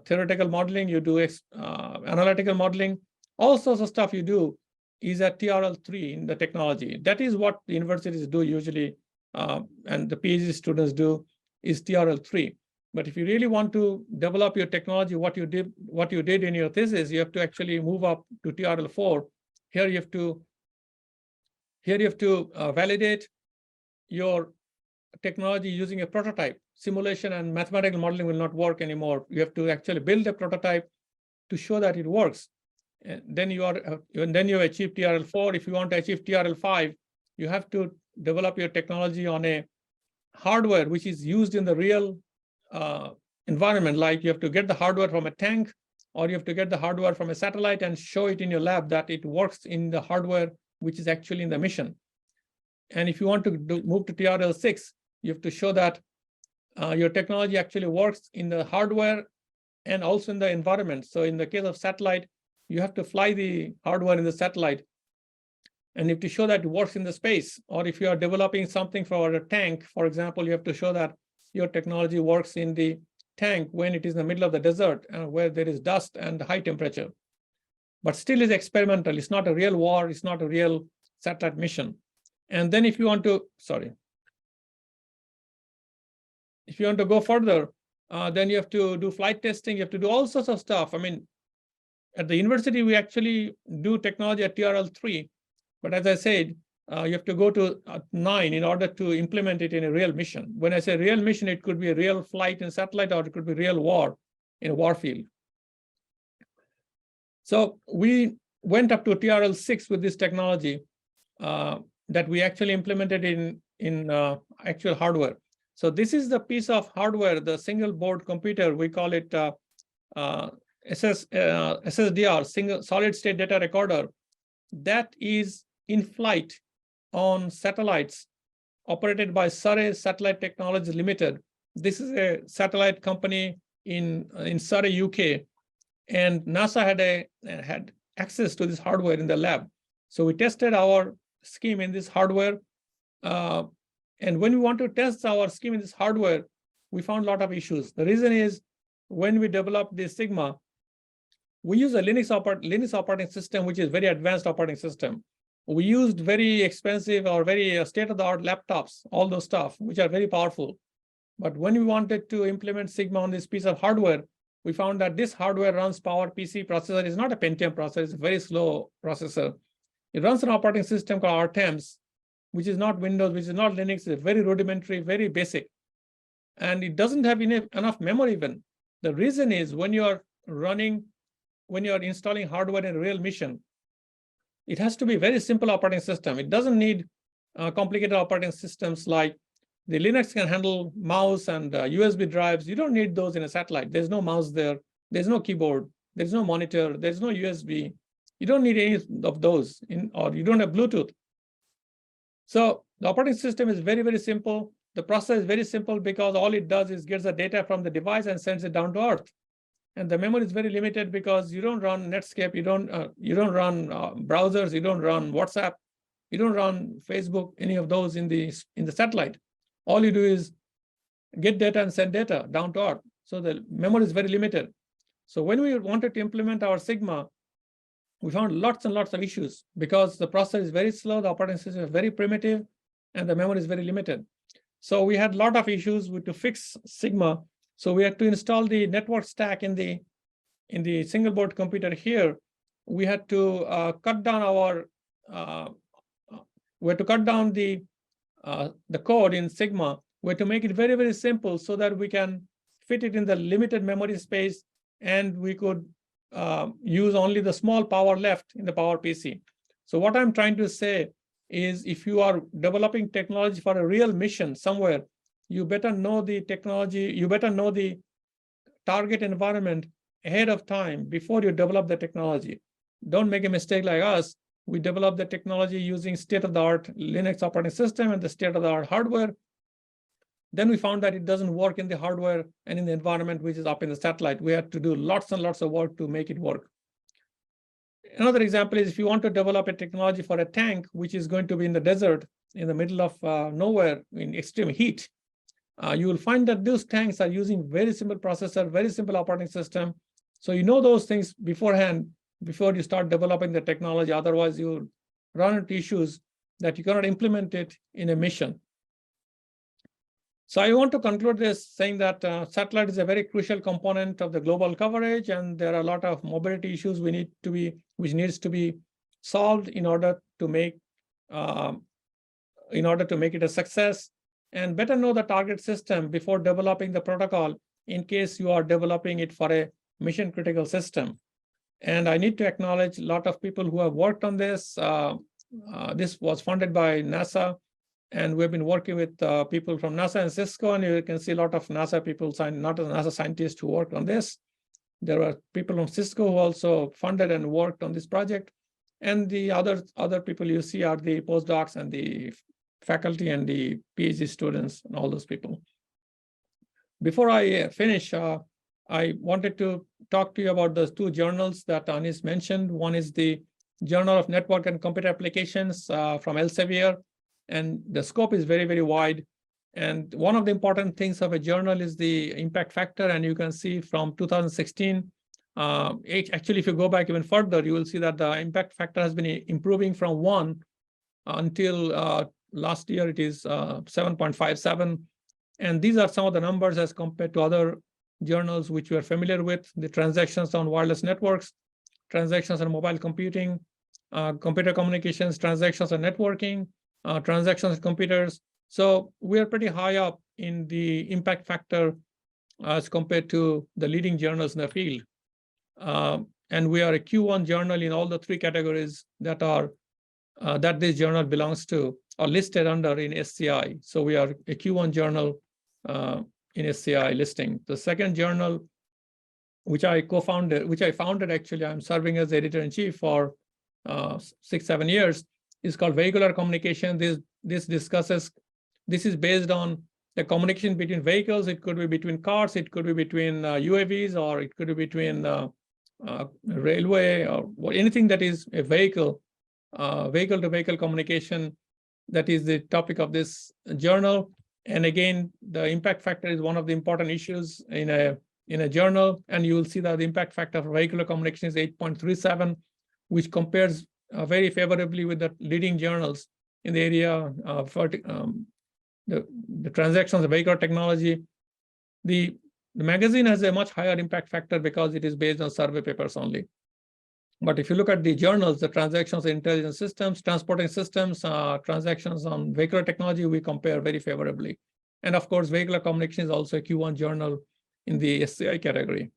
theoretical modeling, you do analytical modeling. All sorts of stuff you do is at TRL3 in the technology. That is what the universities do usually, and the PhD students do, is TRL3. But if you really want to develop your technology, what you did in your thesis, you have to actually move up to TRL4. Here you have to validate your technology using a prototype. Simulation and mathematical modeling will not work anymore. You have to actually build a prototype to show that it works. And then you achieve TRL4. If you want to achieve TRL5, you have to develop your technology on a hardware which is used in the real environment. Like you have to get the hardware from a tank, or you have to get the hardware from a satellite and show it in your lab that it works in the hardware which is actually in the mission. And if you want to move to TRL6, you have to show that your technology actually works in the hardware and also in the environment. So in the case of satellite, you have to fly the hardware in the satellite. And you have to show that it works in the space. Or if you are developing something for a tank, for example, you have to show that your technology works in the tank when it is in the middle of the desert where there is dust and high temperature. But still is experimental. It's not a real war. It's not a real satellite mission. And then if you want to, if you want to go further, then you have to do flight testing. You have to do all sorts of stuff. I mean, at the university, we actually do technology at TRL3. But as I said, you have to go to 9 in order to implement it in a real mission. When I say real mission, it could be a real flight in satellite, or it could be real war in a warfield. So we went up to TRL6 with this technology. that we actually implemented in actual hardware. So this is the piece of hardware, the single board computer. We call it SSDR, single solid state data recorder, that is in flight on satellites operated by Surrey Satellite Technologies Limited. This is a satellite company in Surrey, UK, and NASA had access to this hardware in the lab. So we tested our scheme in this hardware. And when we want to test our scheme in this hardware, we found a lot of issues. The reason is when we developed this Sigma, we use a Linux operating system, which is very advanced operating system. We used very expensive or very state-of-the-art laptops, all those stuff, which are very powerful. But when we wanted to implement Sigma on this piece of hardware, we found that this hardware runs PowerPC processor. It's not a Pentium processor, it's a very slow processor. It runs an operating system called RTEMS, which is not Windows, which is not Linux, it's very rudimentary, very basic. And it doesn't have enough memory even. The reason is when you are installing hardware in a real mission, it has to be very simple operating system. It doesn't need complicated operating systems like the Linux can handle mouse and USB drives. You don't need those in a satellite. There's no mouse there. There's no keyboard. There's no monitor. There's no USB. You don't need any of those, or you don't have Bluetooth. So the operating system is very, very simple. The process is very simple because all it does is gets the data from the device and sends it down to Earth. And the memory is very limited because you don't run Netscape, you don't run browsers, you don't run WhatsApp, you don't run Facebook, any of those in the satellite. All you do is get data and send data down to Earth. So the memory is very limited. So when we wanted to implement our Sigma, we found lots and lots of issues because the process is very slow, the operating system is very primitive, and the memory is very limited. So we had a lot of issues to fix Sigma. So we had to install the network stack in the single board computer here. We had to cut down the code in Sigma. We had to make it very, very simple so that we can fit it in the limited memory space, and we could use only the small power left in the PowerPC. So what I'm trying to say is if you are developing technology for a real mission somewhere, you better know the technology, you better know the target environment ahead of time before you develop the technology. Don't make a mistake like us. We developed the technology using state-of-the-art Linux operating system and the state-of-the-art hardware. Then we found that it doesn't work in the hardware and in the environment which is up in the satellite. We had to do lots and lots of work to make it work. Another example is if you want to develop a technology for a tank, which is going to be in the desert, in the middle of nowhere, in extreme heat, you will find that those tanks are using very simple processor, very simple operating system. So you know those things beforehand, before you start developing the technology. Otherwise, you run into issues that you cannot implement it in a mission. So I want to conclude this saying that satellite is a very crucial component of the global coverage, and there are a lot of mobility issues which needs to be solved in order to make it a success. And better know the target system before developing the protocol in case you are developing it for a mission critical system. And I need to acknowledge a lot of people who have worked on this. This was funded by NASA, and we've been working with people from NASA and Cisco, and you can see a lot of NASA people, not NASA scientists who worked on this. There were people from Cisco who also funded and worked on this project. And the other people you see are the postdocs and the faculty and the PhD students and all those people. Before I finish, I wanted to talk to you about those two journals that Anis mentioned. One is the Journal of Network and Computer Applications from Elsevier, and the scope is very, very wide. And one of the important things of a journal is the impact factor, and you can see from 2016, actually, if you go back even further, you will see that the impact factor has been improving from 1 until last year, it is 7.57. And these are some of the numbers as compared to other journals which we are familiar with: the transactions on wireless networks, transactions on mobile computing, computer communications, transactions on networking, transactions on computers. So we are pretty high up in the impact factor as compared to the leading journals in the field. And we are a Q1 journal in all the three categories that are that this journal belongs to or listed under in SCI. So we are a Q1 journal in SCI listing. The second journal, which I founded actually, I'm serving as editor-in-chief for 6-7 years, is called Vehicular Communication. This is based on the communication between vehicles. It could be between cars, it could be between UAVs, or it could be between railway, or anything that is a vehicle to vehicle communication. That is the topic of this journal. And again, the impact factor is one of the important issues in a journal. And you will see that the impact factor for vehicular communication is 8.37, which compares very favorably with the leading journals in the area for the transactions of vehicular technology. The magazine has a much higher impact factor because it is based on survey papers only. But if you look at the journals, the transactions in intelligent systems, transporting systems, transactions on vehicular technology, we compare very favorably. And of course, vehicular communication is also a Q1 journal in the SCI category.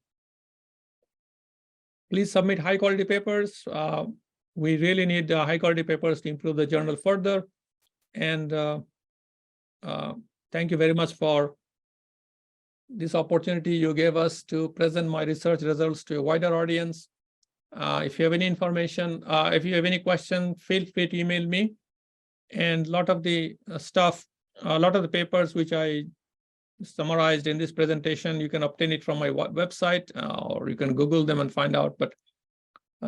Please submit high quality papers. We really need high quality papers to improve the journal further. And thank you very much for this opportunity you gave us to present my research results to a wider audience. If you have any information, if you have any question, feel free to email me. And a lot of the papers which I summarized in this presentation, you can obtain it from my website, or you can Google them and find out. But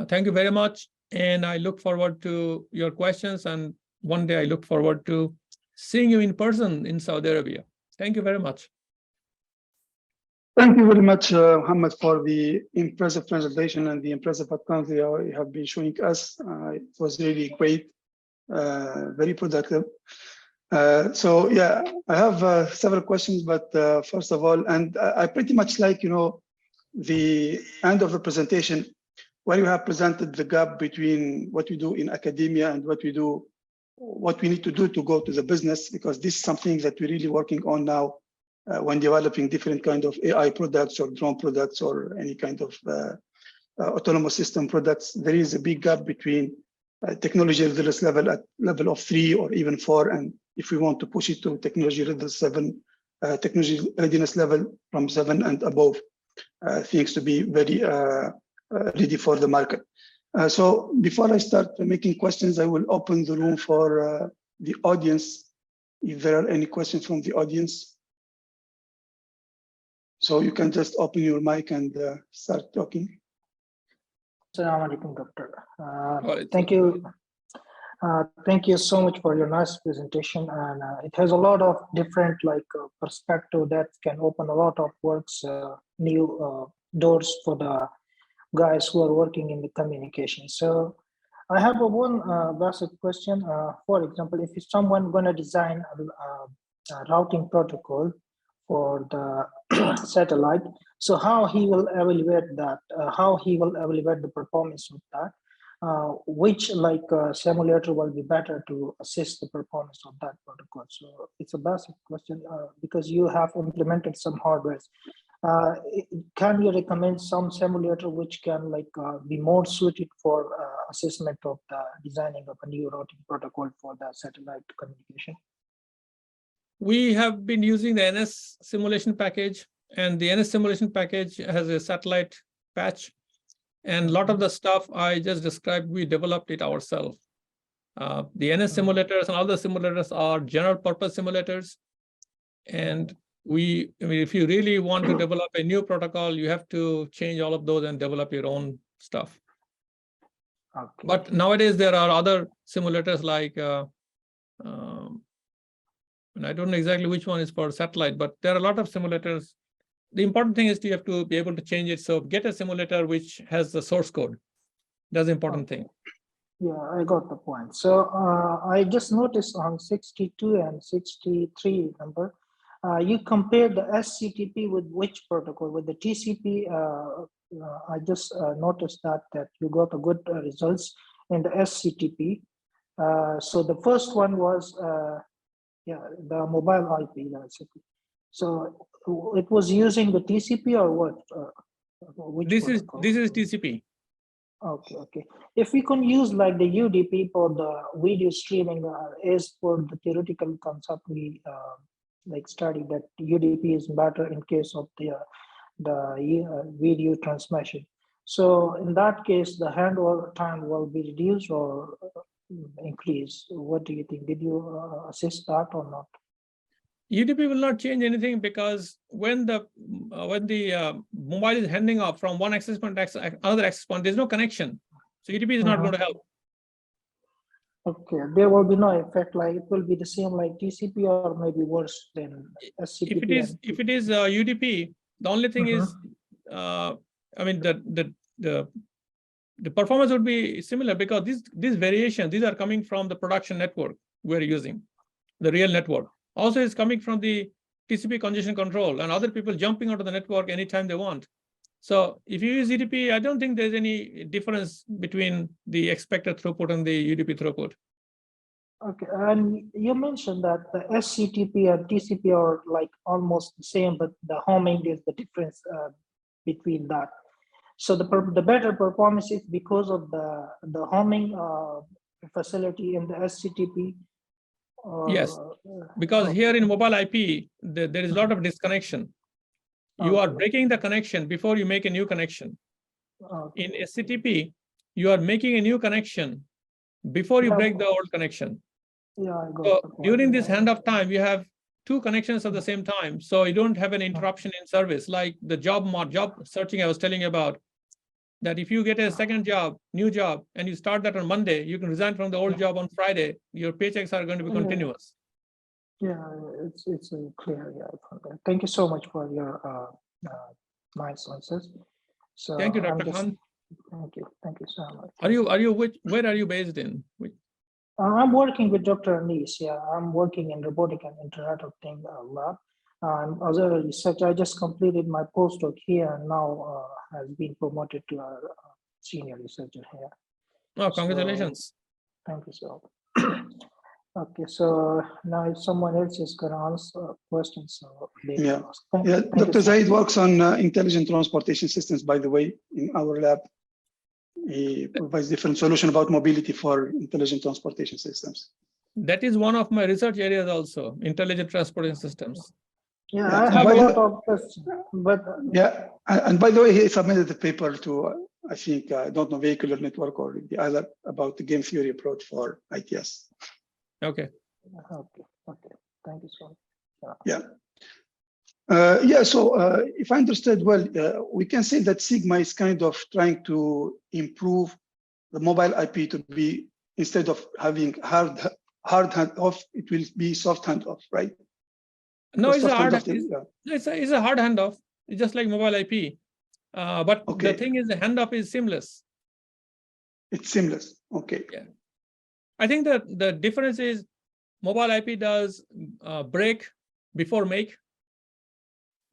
thank you very much. And I look forward to your questions. And one day I look forward to seeing you in person in Saudi Arabia. Thank you very much. Thank you very much, Mohammed, for the impressive presentation and the impressive outcomes you have been showing us. It was really great, very productive. So yeah, I have several questions, but first of all, and I pretty much like, the end of the presentation, where you have presented the gap between what we do in academia and what we need to do to go to the business, because this is something that we're really working on now when developing different kind of AI products or drone products or any kind of autonomous system products. There is a big gap between technology readiness level at level of 3 or even 4, and if we want to push it to technology readiness 7, technology readiness level from 7 and above, things to be very ready for the market. So before I start making questions, I will open the room for the audience, if there are any questions from the audience. So you can just open your mic and start talking. Assalamu alaikum, Doctor. Thank you. Thank you so much for your nice presentation. And it has a lot of different perspective that can open a lot of works, new doors for the guys who are working in the communication. So I have one basic question. For example, if someone gonna design a routing protocol for the satellite, so how he will evaluate that? How he will evaluate the performance of that? Which simulator will be better to assess the performance of that protocol? So it's a basic question because you have implemented some hardware. Can you recommend some simulator which can be more suited for assessment of the designing of a new routing protocol for the satellite communication? We have been using the NS simulation package, and the NS simulation package has a satellite patch. And a lot of the stuff I just described, we developed it ourselves. The NS simulators and other simulators are general purpose simulators. And if you really want to develop a new protocol, you have to change all of those and develop your own stuff. Okay. But nowadays there are other simulators like, and I don't know exactly which one is for satellite, but there are a lot of simulators. The important thing is you have to be able to change it. So get a simulator which has the source code. That's the important thing. Yeah, I got the point. So I just noticed on 62 and 63 number, you compared the SCTP with which protocol? With the TCP, I just noticed that you got a good results in the SCTP. So the first one was the mobile IP. So it was using the TCP or what? This is TCP. Okay. If we can use like the UDP for the video streaming, as for the theoretical concept, we like study that UDP is better in case of the video transmission. So in that case, the handover time will be reduced or increase. What do you think? Did you assess that or not? UDP will not change anything, because when the mobile is handing off from one access point to another access point, there's no connection. So UDP is not going to help. Okay, there will be no effect. Like it will be the same like TCP or maybe worse than SCTP. If it is UDP, the only thing is, I mean, the performance would be similar, because these variations, these are coming from the production network we're using, the real network. Also, it's coming from the TCP congestion control and other people jumping onto the network anytime they want. So if you use UDP, I don't think there's any difference between the expected throughput and the UDP throughput. Okay, and you mentioned that the SCTP and TCP are like almost the same, but the homing is the difference between that. So the better performance is because of the homing facility in the SCTP. Yes, because here in mobile IP, there is a lot of disconnection. You are breaking the connection before you make a new connection. In SCTP, you are making a new connection before you break the old connection. So during this handoff time, you have two connections at the same time. So you don't have an interruption in service, like the job searching I was telling you about. That if you get a second job, new job, and you start that on Monday, you can resign from the old job on Friday. Your paychecks are going to be continuous. Yeah, it's clear. Yeah, thank you so much for your nice answers. So thank you, Dr. Khan. Thank you so much. Where are you based in? I'm working with Dr. Anis. Yeah, I'm working in robotic and Internet of Things lab. As a researcher, I just completed my postdoc here and now has been promoted to a senior researcher here. Oh, congratulations. So, thank you so much. Okay, so now if someone else is going to answer questions, so Dr. Zaid works on intelligent transportation systems, by the way, in our lab. He provides different solutions about mobility for intelligent transportation systems. That is one of my research areas also, intelligent transportation systems. Yeah, I have a lot of questions, but and by the way, he submitted the paper to I think I don't know, vehicular network or the other, about the game theory approach for ITS. Okay. Thank you so much. So if I understood well, we can say that Sigma is kind of trying to improve the mobile IP to be, instead of having hard handoff, it will be soft handoff, right? No, it's a hard handoff. It's just like mobile IP. But the thing is, the handoff is seamless. It's seamless. Okay. Yeah. I think that the difference is mobile IP does break before make.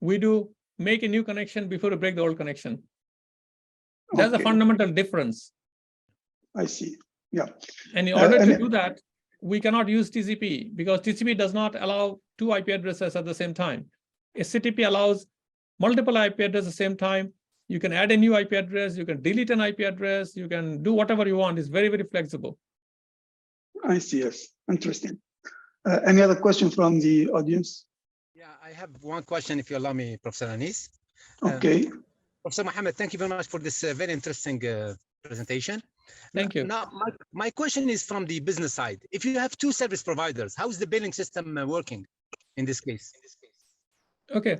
We do make a new connection before we break the old connection. That's a fundamental difference. I see. Yeah. And in order to do that, we cannot use TCP, because TCP does not allow two IP addresses at the same time. SCTP allows multiple IP addresses at the same time. You can add a new IP address, you can delete an IP address, you can do whatever you want. It's very, very flexible. I see, yes. Interesting. Any other question from the audience? Yeah, I have one question, if you allow me, Professor Anis. Okay. Professor Mohammed, thank you very much for this very interesting presentation. Thank you. Now, my question is from the business side. If you have two service providers, how is the billing system working in this case? Okay.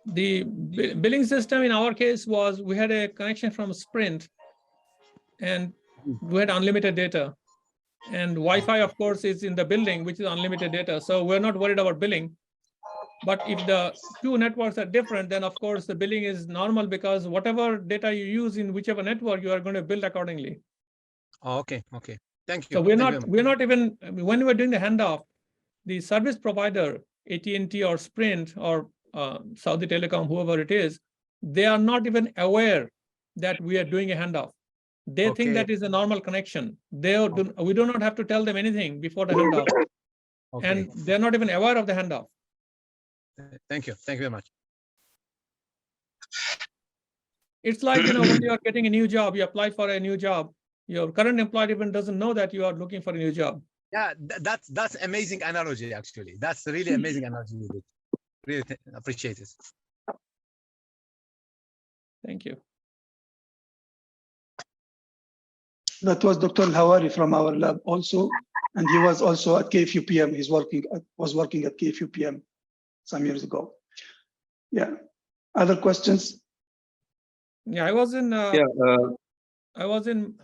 The billing system in our case was, we had a connection from Sprint and we had unlimited data. And Wi-Fi, of course, is in the building, which is unlimited data. So we're not worried about billing. But if the two networks are different, then of course the billing is normal, because whatever data you use in whichever network, you are going to bill accordingly. Oh, okay. Thank you. So we're not even, when we're doing the handoff, the service provider, AT&T or Sprint or Saudi Telecom, whoever it is, they are not even aware that we are doing a handoff. They think that is a normal connection. We do not have to tell them anything before the handoff. And they're not even aware of the handoff. Thank you very much. It's like, when you are getting a new job, you apply for a new job. Your current employer even doesn't know that you are looking for a new job. Yeah, that's amazing analogy, actually. That's a really amazing analogy. Really appreciate it. Thank you. That was Dr. Hawari from our lab also, and he was also at KFUPM. Was working at KFUPM some years ago. Yeah. Other questions? Yeah, I was in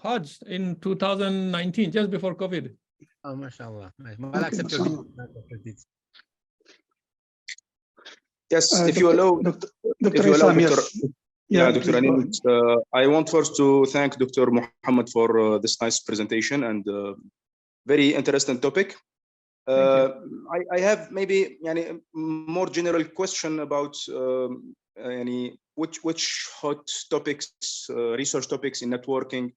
Hajj in 2019, just before COVID. Oh, mashallah. Yes, if you allow, Dr. Islam, yes. Yeah, Dr. Anim, I want first to thank Dr. Mohammed for this nice presentation and very interesting topic. I have maybe a more general question about which hot topics, research topics in networking,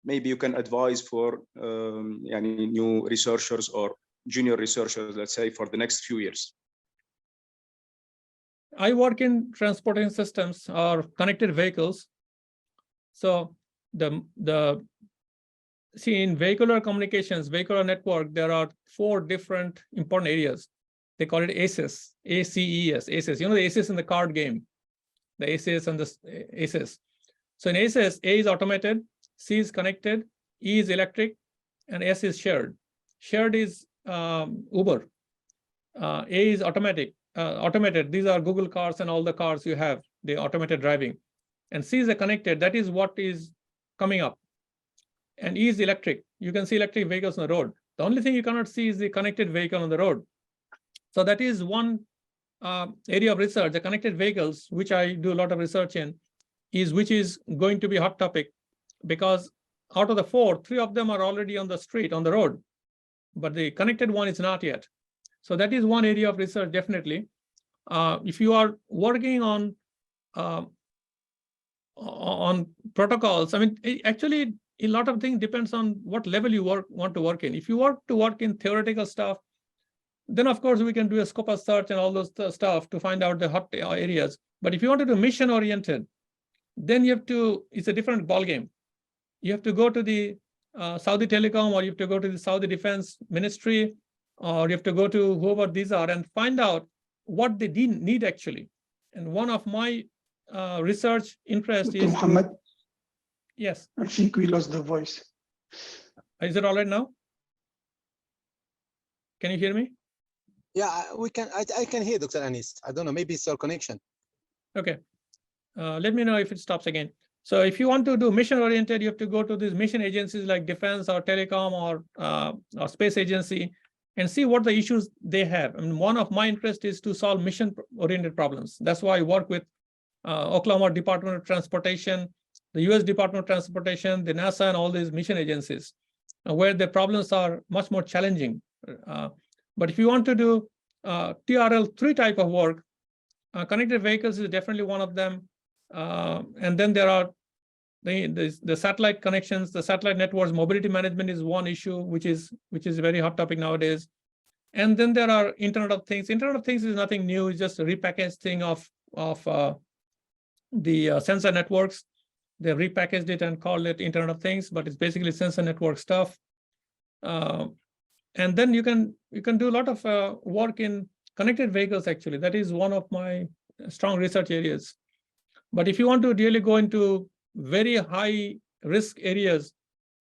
maybe you can advise for new researchers or junior researchers, let's say, for the next few years. I work in transportation systems or connected vehicles. So in vehicular communications, vehicular network, there are 4 different important areas. They call it ACES, ACES, ACES. The ACES in the card game, the ACES and the ACES. So in ACES, A is automated, C is connected, E is electric, and S is shared. Shared is Uber. A is automatic. Automated, these are Google cars and all the cars you have, the automated driving. And C is the connected, that is what is coming up. And E is electric. You can see electric vehicles on the road. The only thing you cannot see is the connected vehicle on the road. So that is one area of research, the connected vehicles, which I do a lot of research in, which is going to be a hot topic, because out of the 4, 3 of them are already on the street, on the road, but the connected one is not yet. So that is one area of research, definitely. If you are working on protocols, actually, a lot of things depends on what level you want to work in. If you want to work in theoretical stuff, then of course we can do a scope of search and all those stuff to find out the hot areas. But if you want to do mission oriented, then you have to, it's a different ballgame. You have to go to the Saudi Telecom, or you have to go to the Saudi Defense Ministry, or you have to go to whoever these are and find out what they need actually. And one of my research interest Dr. is Mohammed. Yes. I think we lost the voice. Is it all right now? Can you hear me? Yeah, we can. I can hear Dr. Anis. I don't know. Maybe it's our connection. Okay. Let me know if it stops again. So if you want to do mission oriented, you have to go to these mission agencies like defense or telecom or space agency and see what the issues they have. One of my interests is to solve mission oriented problems. That's why I work with Oklahoma Department of Transportation, the US Department of Transportation, the NASA, and all these mission agencies, where the problems are much more challenging. But if you want to do TRL3 type of work, connected vehicles is definitely one of them. And then there are the satellite connections, the satellite networks. Mobility management is one issue, which is a very hot topic nowadays. And then there are Internet of Things. Internet of Things is nothing new. It's just a repackaged thing of the sensor networks. They repackaged it and called it Internet of Things, but it's basically sensor network stuff. And then you can do a lot of work in connected vehicles, actually. That is one of my strong research areas. But if you want to really go into very high risk areas,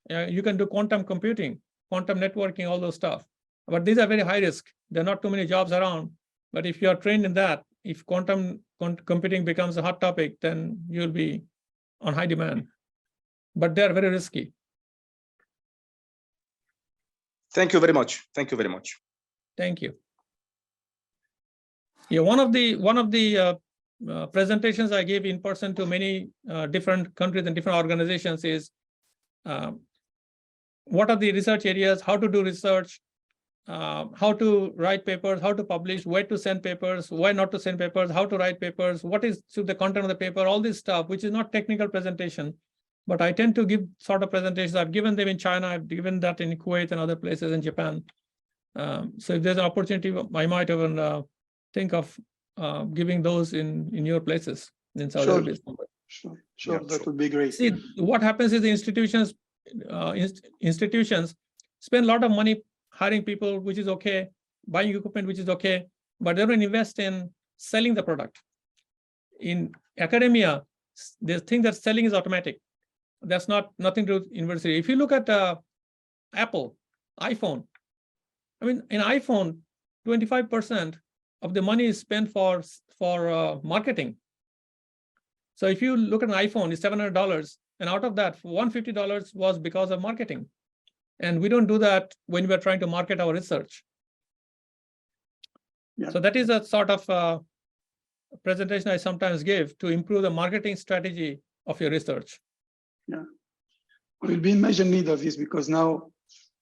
you can do quantum computing, quantum networking, all those stuff. But these are very high risk. There are not too many jobs around. But if you are trained in that, if quantum computing becomes a hot topic, then you'll be on high demand. But they are very risky. Thank you very much. Thank you very much. Thank you. Yeah, one of the presentations I gave in person to many different countries and different organizations is what are the research areas, how to do research, how to write papers, how to publish, where to send papers, why not to send papers, how to write papers, what is the content of the paper, all this stuff, which is not technical presentation. But I tend to give sort of presentations. I've given them in China, I've given that in Kuwait and other places in Japan. So if there's an opportunity, I might even think of giving those in your places in Saudi Arabia. Sure. Sure, Yeah, that would be great. See, what happens is the institutions spend a lot of money hiring people, which is okay, buying equipment, which is okay, but they don't invest in selling the product. In academia, they think that selling is automatic. That's nothing to do with university. If you look at Apple, iPhone, I mean, in iPhone, 25% of the money is spent for marketing. So if you look at an iPhone, it's $700, and out of that, $150 was because of marketing. And we don't do that when we're trying to market our research. Yeah. So that is a sort of presentation I sometimes give to improve the marketing strategy of your research. Yeah, we'll be in major need of this because now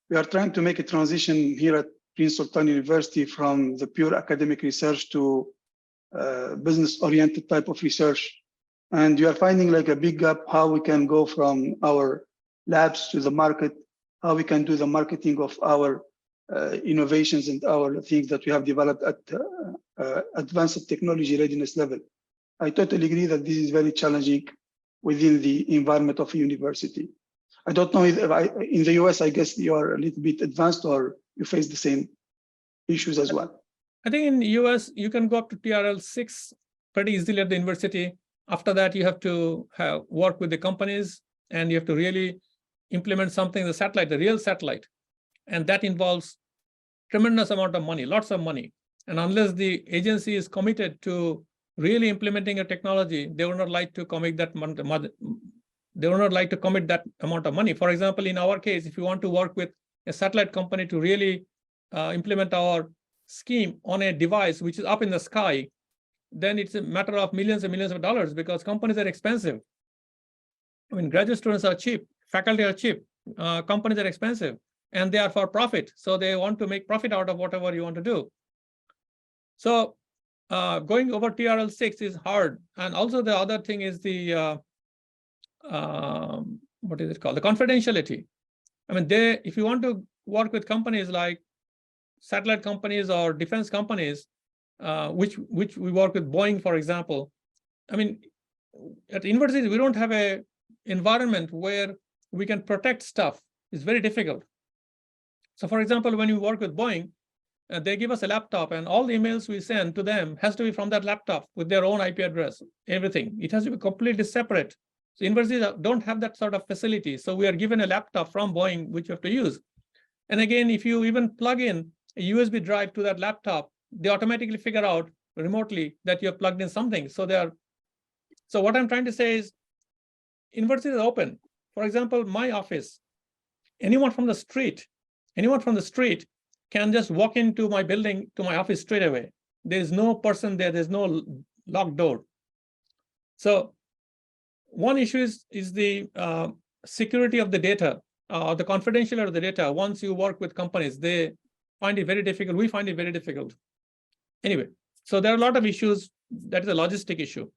we are trying to make a transition here at Prince Sultan University from the pure academic research to business-oriented type of research. And we are finding like a big gap how we can go from our labs to the market, how we can do the marketing of our innovations and our things that we have developed at advanced technology readiness level. I totally agree that this is very challenging within the environment of a university. I don't know if in the US, I guess you are a little bit advanced or you face the same issues as well. I think in the US, you can go up to TRL 6 pretty easily at the university. After that, you have to work with the companies and you have to really implement something, the satellite, the real satellite. And that involves tremendous amount of money, lots of money. And unless the agency is committed to really implementing a technology, they would not like to commit that amount of money. For example, in our case, if you want to work with a satellite company to really implement our scheme on a device which is up in the sky, then it's a matter of millions and millions of dollars because companies are expensive. I mean, graduate students are cheap, faculty are cheap, companies are expensive, and they are for profit. So they want to make profit out of whatever you want to do. So going over TRL 6 is hard. And also the other thing is the, what is it called? The confidentiality. I mean, if you want to work with companies like satellite companies or defense companies, which we work with Boeing, for example. I mean, at universities, we don't have a environment where we can protect stuff. It's very difficult. So for example, when you work with Boeing, they give us a laptop and all the emails we send to them has to be from that laptop with their own IP address, everything. It has to be completely separate. So universities don't have that sort of facility. So we are given a laptop from Boeing, which you have to use. And again, if you even plug in a USB drive to that laptop, they automatically figure out remotely that you have plugged in something. So what I'm trying to say is universities are open. For example, my office, anyone from the street can just walk into my building, to my office straight away. There's no person there, there's no locked door. So one issue is the security of the data, the confidentiality of the data. Once you work with companies, they find it very difficult. We find it very difficult. Anyway, so there are a lot of issues. That is a logistic issue.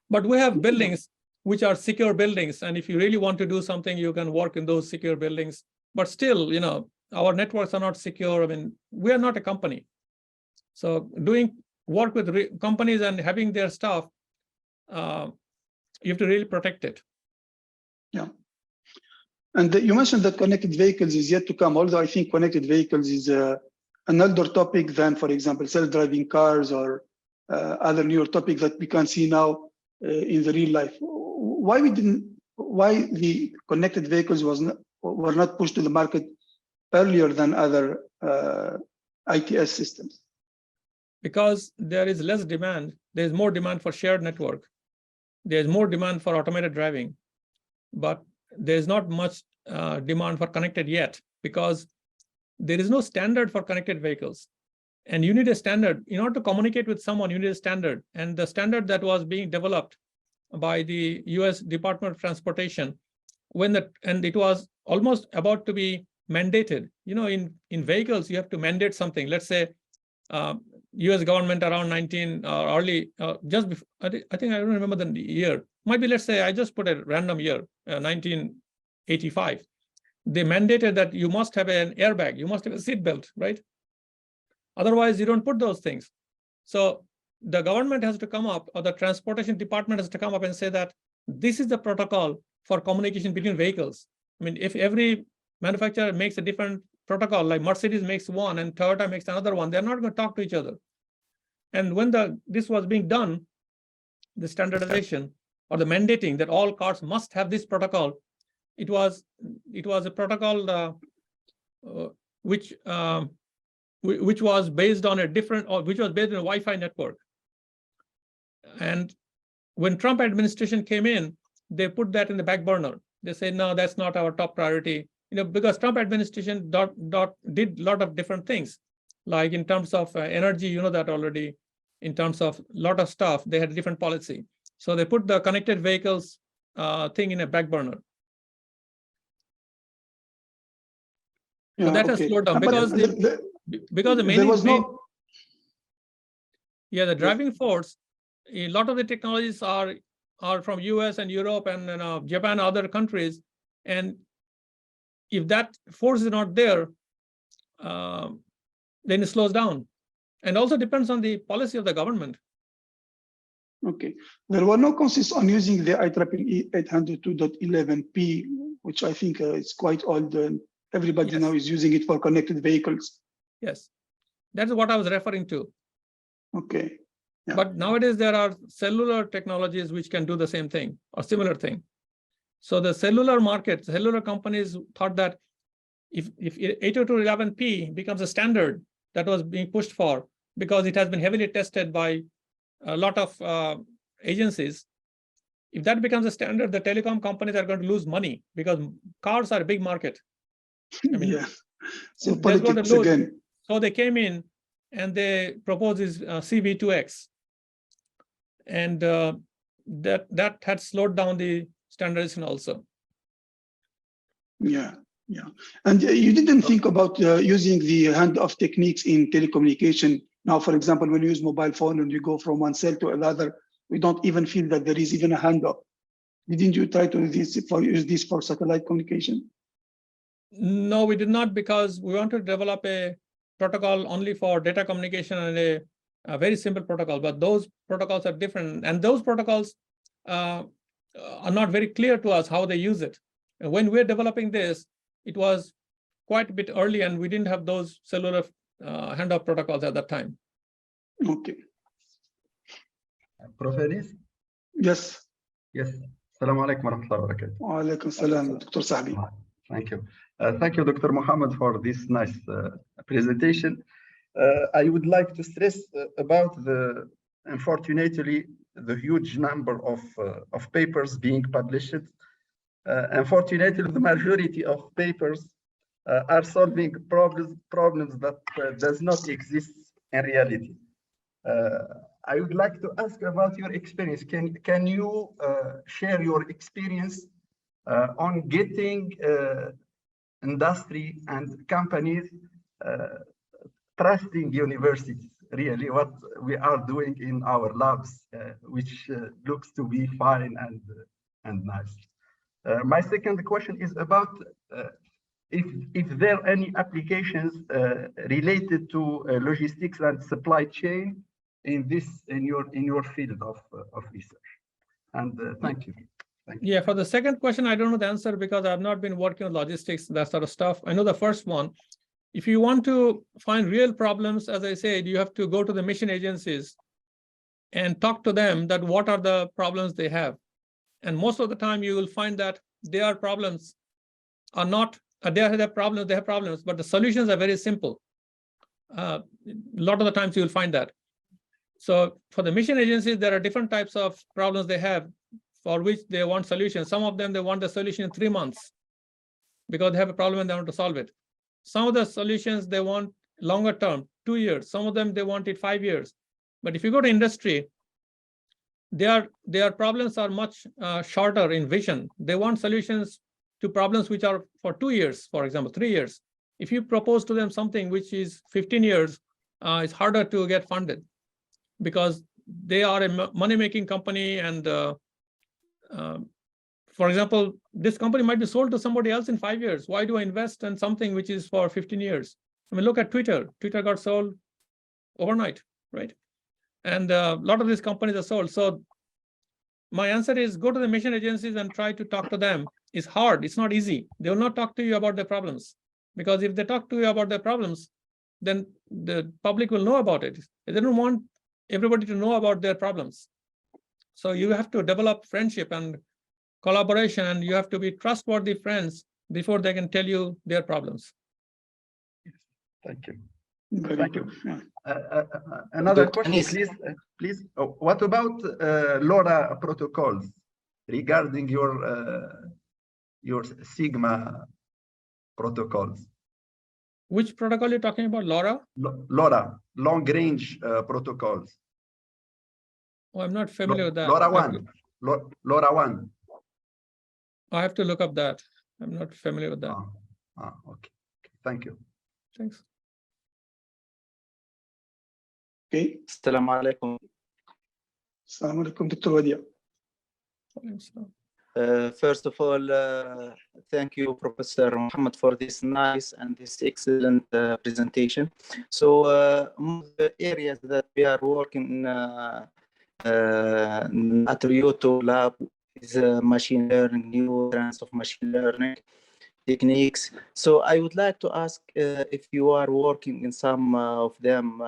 But we have buildings which are secure buildings. And if you really want to do something, you can work in those secure buildings. But still, you know, our networks are not secure. I mean, we are not a company. So doing work with companies and having their stuff, you have to really protect it. Yeah. And you mentioned that connected vehicles is yet to come, although I think connected vehicles is an older topic than, for example, self-driving cars or other newer topics that we can see now in the real life. Why the connected vehicles were not pushed to the market earlier than other ITS systems? Because there is less demand. There's more demand for shared network. There's more demand for automated driving, but there's not much demand for connected yet because there is no standard for connected vehicles. And you need a standard. In order to communicate with someone, you need a standard. And the standard that was being developed by the US Department of Transportation, and it was almost about to be mandated. You know, in vehicles, you have to mandate something. Let's say US government around just before, I think I don't remember the year. Might be, let's say, I just put a random year, 1985. They mandated that you must have an airbag, you must have a seat belt, right? Otherwise, you don't put those things. So the government has to come up, or the transportation department has to come up and say that this is the protocol for communication between vehicles. I mean, if every manufacturer makes a different protocol, like Mercedes makes one and Toyota makes another one, they're not going to talk to each other. And when this was being done, the standardization or the mandating that all cars must have this protocol, it was a protocol which was based on a different, or which was based on a Wi-Fi network. And when Trump administration came in, they put that in the back burner. They said, no, that's not our top priority. Because Trump administration did a lot of different things, like in terms of energy, that already. In terms of a lot of stuff, they had a different policy. So they put the connected vehicles thing in a back burner. Yeah, so that has slowed down because the driving force, a lot of the technologies are from US and Europe and Japan, other countries, and if that force is not there, then it slows down. And also depends on the policy of the government. Okay. There were no consensus on using the IEEE 802.11p, which I think is quite old. And everybody now is using it for connected vehicles. Yes, that's what I was referring to. Okay. Yeah. But nowadays there are cellular technologies which can do the same thing or similar thing. So the cellular market, cellular companies thought that if 802.11p becomes a standard, that was being pushed for, because it has been heavily tested by a lot of agencies. If that becomes a standard, the telecom companies are going to lose money because cars are a big market. I mean, so politics again. So they came in and they proposed this CV2X, and that had slowed down the standardization also. Yeah. Yeah, and you didn't think about using the handoff techniques in telecommunication. Now, for example, when you use mobile phone and you go from one cell to another, we don't even feel that there is even a handoff. Didn't you try to use this for satellite communication? No, we did not, because we want to develop a protocol only for data communication and a very simple protocol. But those protocols are different, and those protocols are not very clear to us how they use it. And when we're developing this, it was quite a bit early, and we didn't have those cellular handoff protocols at that time. Okay. Prof. Yes. Yes. Assalamu alaikum wa rahmatullahi wa barakatuh. Wa alaikum salam, Dr. Sahbi. Thank you. Thank you, Dr. Mohammed, for this nice presentation. I would like to stress about unfortunately, the huge number of papers being published. Unfortunately, the majority of papers are solving problems that does not exist in reality. I would like to ask about your experience. Can you share your experience on getting industry and companies trusting universities, really what we are doing in our labs, which looks to be fine and nice. My second question is about if there are any applications related to logistics and supply chain in your field of research. And thank you. Yeah, for the second question, I don't know the answer because I've not been working on logistics, that sort of stuff. I know the first one. If you want to find real problems, as I said, you have to go to the mission agencies and talk to them that what are the problems they have. And most of the time you will find that their problems are not, they have problems, but the solutions are very simple. A lot of the times you will find that. So for the mission agencies, there are different types of problems they have for which they want solutions. Some of them, they want the solution in 3 months because they have a problem and they want to solve it. Some of the solutions they want longer term, 2 years. Some of them, they want it 5 years. But if you go to industry, their problems are much shorter in vision. They want solutions to problems which are for 2 years, for example, 3 years. If you propose to them something which is 15 years, it's harder to get funded because they are a money-making company. And for example, this company might be sold to somebody else in 5 years. Why do I invest in something which is for 15 years? I mean, look at Twitter. Twitter got sold overnight, right? And a lot of these companies are sold. So my answer is go to the mission agencies and try to talk to them. It's hard. It's not easy. They will not talk to you about their problems, because if they talk to you about their problems, then the public will know about it. They don't want everybody to know about their problems. So you have to develop friendship and collaboration, and you have to be trustworthy friends before they can tell you their problems. Thank you. Very Thank you. good. Another Dr. question, Anis. please. Oh, what about LoRa protocols regarding your Sigma protocols? Which protocol you're talking about, LoRa? LoRa, long range protocols. Oh, I'm not familiar with that. LoRa 1. LoRa 1. I have to look up that. I'm not familiar with that. Okay. Thank you. Thanks. Okay. Assalamu alaikum. Assalamu alaikum, Dr. Wadia. First of all, thank you, Professor Mohammed, for this nice and this excellent presentation. So the areas that we are working at Rio lab is machine learning, new trends of machine learning techniques. So I would like to ask if you are working in some of them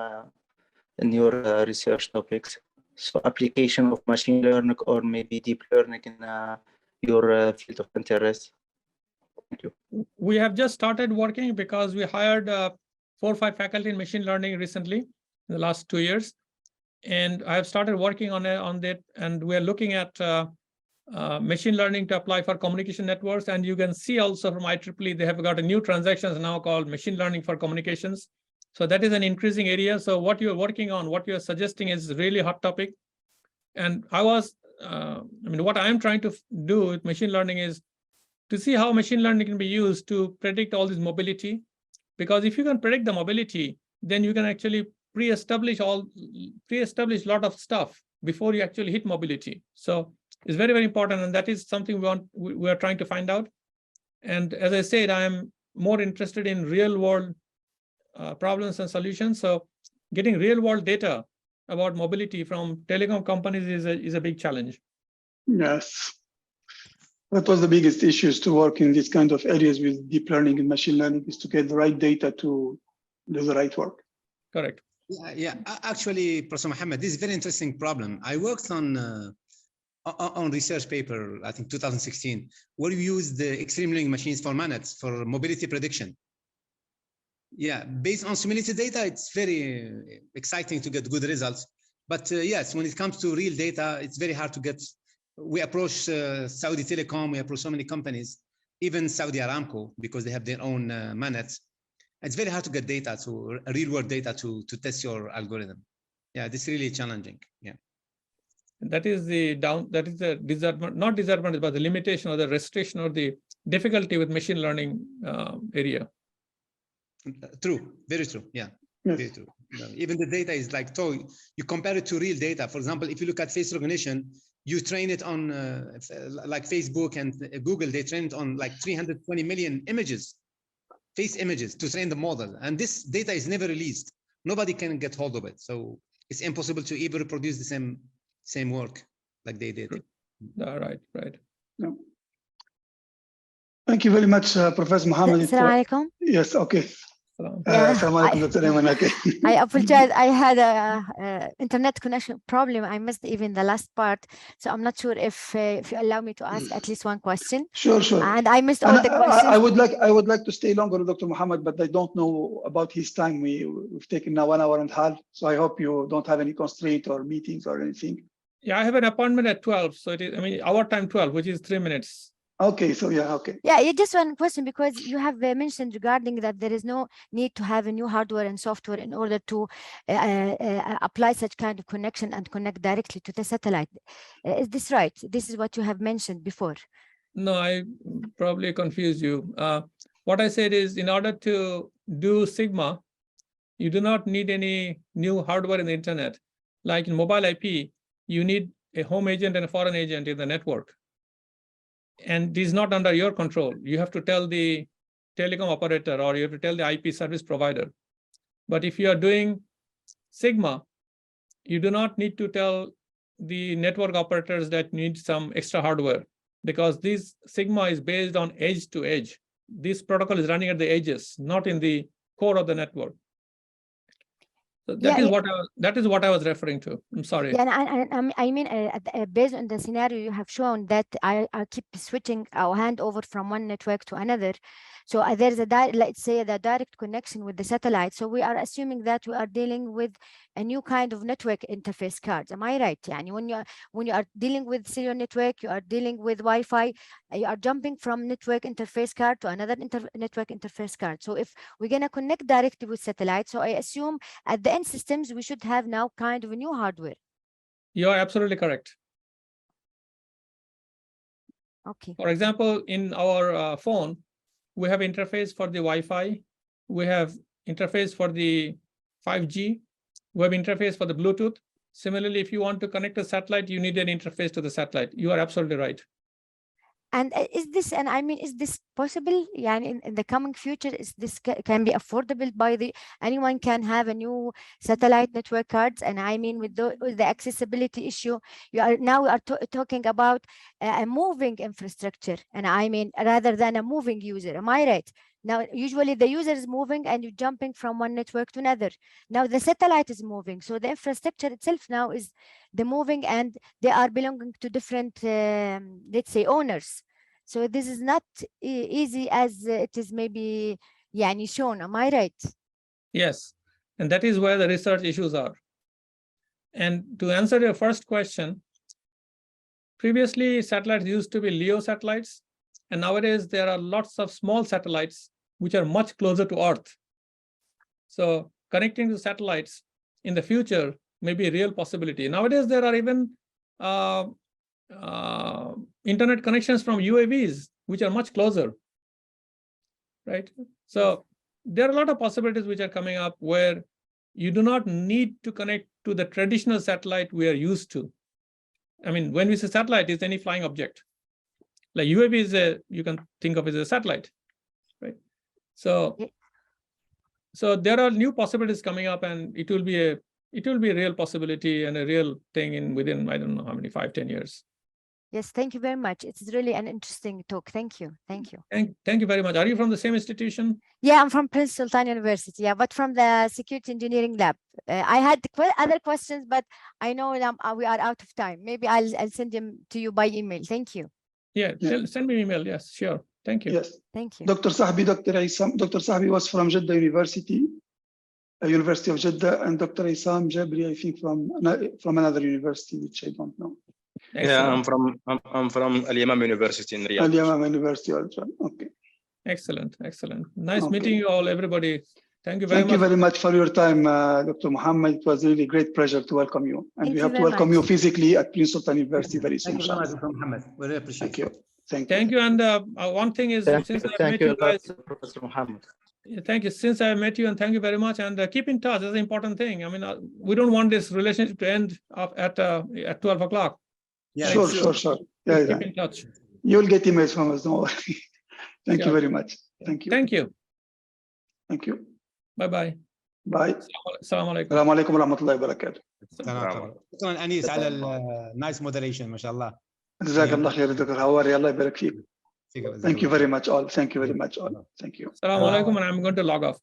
in your research topics. So application of machine learning or maybe deep learning in your field of interest. Thank you. We have just started working because we hired 4 or 5 faculty in machine learning recently in the last 2 years. And I have started working on that, and we're looking at machine learning to apply for communication networks. And you can see also from IEEE, they have got a new transactions now called machine learning for communications. So that is an increasing area. So what you're working on, what you're suggesting is really hot topic. And what I'm trying to do with machine learning is to see how machine learning can be used to predict all this mobility. Because if you can predict the mobility, then you can actually pre-establish a lot of stuff before you actually hit mobility. So it's very, very important. And that is something we are trying to find out. And as I said, I am more interested in real world problems and solutions. So getting real world data about mobility from telecom companies is a big challenge. Yes. That was the biggest issues to work in these kind of areas with deep learning and machine learning, is to get the right data to do the right work. Correct. Yeah. Actually, Professor Mohammed, this is a very interesting problem. I worked on research paper, I think 2016, where we used the extreme learning machines for minutes for mobility prediction. Yeah, based on simulated data, it's very exciting to get good results. But yes, when it comes to real data, it's very hard to get. We approach Saudi Telecom, we approach so many companies, even Saudi Aramco, because they have their own minutes. It's very hard to get data, to real world data to test your algorithm. Yeah, this is really challenging. Yeah. That is the disadvantage, not disadvantage, but the limitation or the restriction or the difficulty with machine learning area. True, very true. Yeah, yes. Very true. Even the data is like toy. You compare it to real data. For example, if you look at face recognition, you train it on like Facebook and Google. They train it on like 320 million images, face images, to train the model. And this data is never released. Nobody can get hold of it. So it's impossible to even reproduce the same work like they did. Right. No. Thank you very much, Professor Mohammed. Assalamu alaikum. Yes, okay. Yeah, Assalamu alaikum, Dr. Rehman. Okay. I apologize. I had a internet connection problem. I missed even the last part, so I'm not sure if you allow me to ask at least one question. Sure. And I missed all the questions. I would like to stay longer with Dr. Mohammed, but I don't know about his time. We've taken now 1 hour and a half, so I hope you don't have any constraint or meetings or anything. Yeah, I have an appointment at 12, so it is. Our time 12, which is 3 minutes. Okay, so yeah, okay. Yeah, just one question, because you have mentioned regarding that there is no need to have a new hardware and software in order to apply such kind of connection and connect directly to the satellite. Is this right? This is what you have mentioned before. No, I probably confused you. What I said is, in order to do Sigma, you do not need any new hardware in the internet. Like in mobile IP, you need a home agent and a foreign agent in the network. And this is not under your control. You have to tell the telecom operator, or you have to tell the IP service provider. But if you are doing Sigma, you do not need to tell the network operators that need some extra hardware, because this sigma is based on edge to edge. This protocol is running at the edges, not in the core of the network. So that is what I was referring to. I'm sorry. Yeah, and I mean, based on the scenario you have shown, that I keep switching our hand over from one network to another. So there's let's say the direct connection with the satellite. So we are assuming that we are dealing with a new kind of network interface cards. Am I right? Yani when you are dealing with serial network, you are dealing with Wi-Fi, you are jumping from network interface card to another network interface card. So if we're gonna connect directly with satellite, so I assume at the end systems, we should have now kind of a new hardware. You are absolutely correct. Okay. For example, in our phone, we have interface for the Wi-Fi. We have interface for the 5G. We have interface for the Bluetooth. Similarly, if you want to connect a satellite, you need an interface to the satellite. You are absolutely right. And is this, and I mean, is this possible? Yeah, in the coming future, is this can be affordable by anyone can have a new satellite network cards? And I mean, with the accessibility issue, we are talking about a moving infrastructure, and I mean, rather than a moving user. Am I right? Now, usually the user is moving and you're jumping from one network to another. Now the satellite is moving. So the infrastructure itself now is the moving, and they are belonging to different, let's say, owners. So this is not easy as it is maybe shown. Am I right? Yes. And that is where the research issues are. And to answer your first question, previously satellites used to be LEO satellites. And nowadays there are lots of small satellites which are much closer to Earth. So connecting to satellites in the future may be a real possibility. Nowadays there are even internet connections from UAVs, which are much closer, right? So there are a lot of possibilities which are coming up where you do not need to connect to the traditional satellite we are used to. I mean, when we say satellite, it's any flying object. Like UAV is you can think of it as a satellite, right? So there are new possibilities coming up, and it will be a real possibility and a real thing within, I don't know how many, 5-10 years. Yes, thank you very much. It's really an interesting talk. Thank you. Thank you. Thank you very much. Are you from the same institution? Yeah, I'm from Prince Sultan University. Yeah, but from the Security Engineering Lab. I had other questions, but I know we are out of time. Maybe I'll send them to you by email. Thank you. Yeah, send me an email. Yes, sure. Thank you. Yes. Thank you. Dr. Sahbi was from Jeddah University, University of Jeddah, and Dr. Isam Jabri, I think from another university, which I don't know. Excellent. Yeah, I'm from Al Yamam University in Riyadh. Al Yamam University also. Okay. Excellent. Nice meeting you all, everybody. Thank you very much. Thank you very much for your time, Dr. Mohammed. It was really a great pleasure to welcome you. And we have to welcome you physically at Prince Sultan University very soon. Thank you very much, Dr. Mohammed. We really appreciate it. Thank you. And one thing is, since I met you guys, Professor Mohammed. Thank you. Since I met you, and thank you very much. And keep in touch. That's an important thing. I mean, we don't want this relationship to end up at 12 o'clock. Yeah, sure. Yeah, keep in touch. You'll get emails from us. Don't worry. Thank you very much. Thank you. Thank you. Bye. السلام عليكم ورحمة الله وبركاته. شكرا أنيس على النايس مودريشن ما شاء الله. جزاك الله خير دكتور هواري الله يبارك فيك. Thank you very much all. Thank you very much all. Thank you. Assalamu alaikum, and I'm going to log off.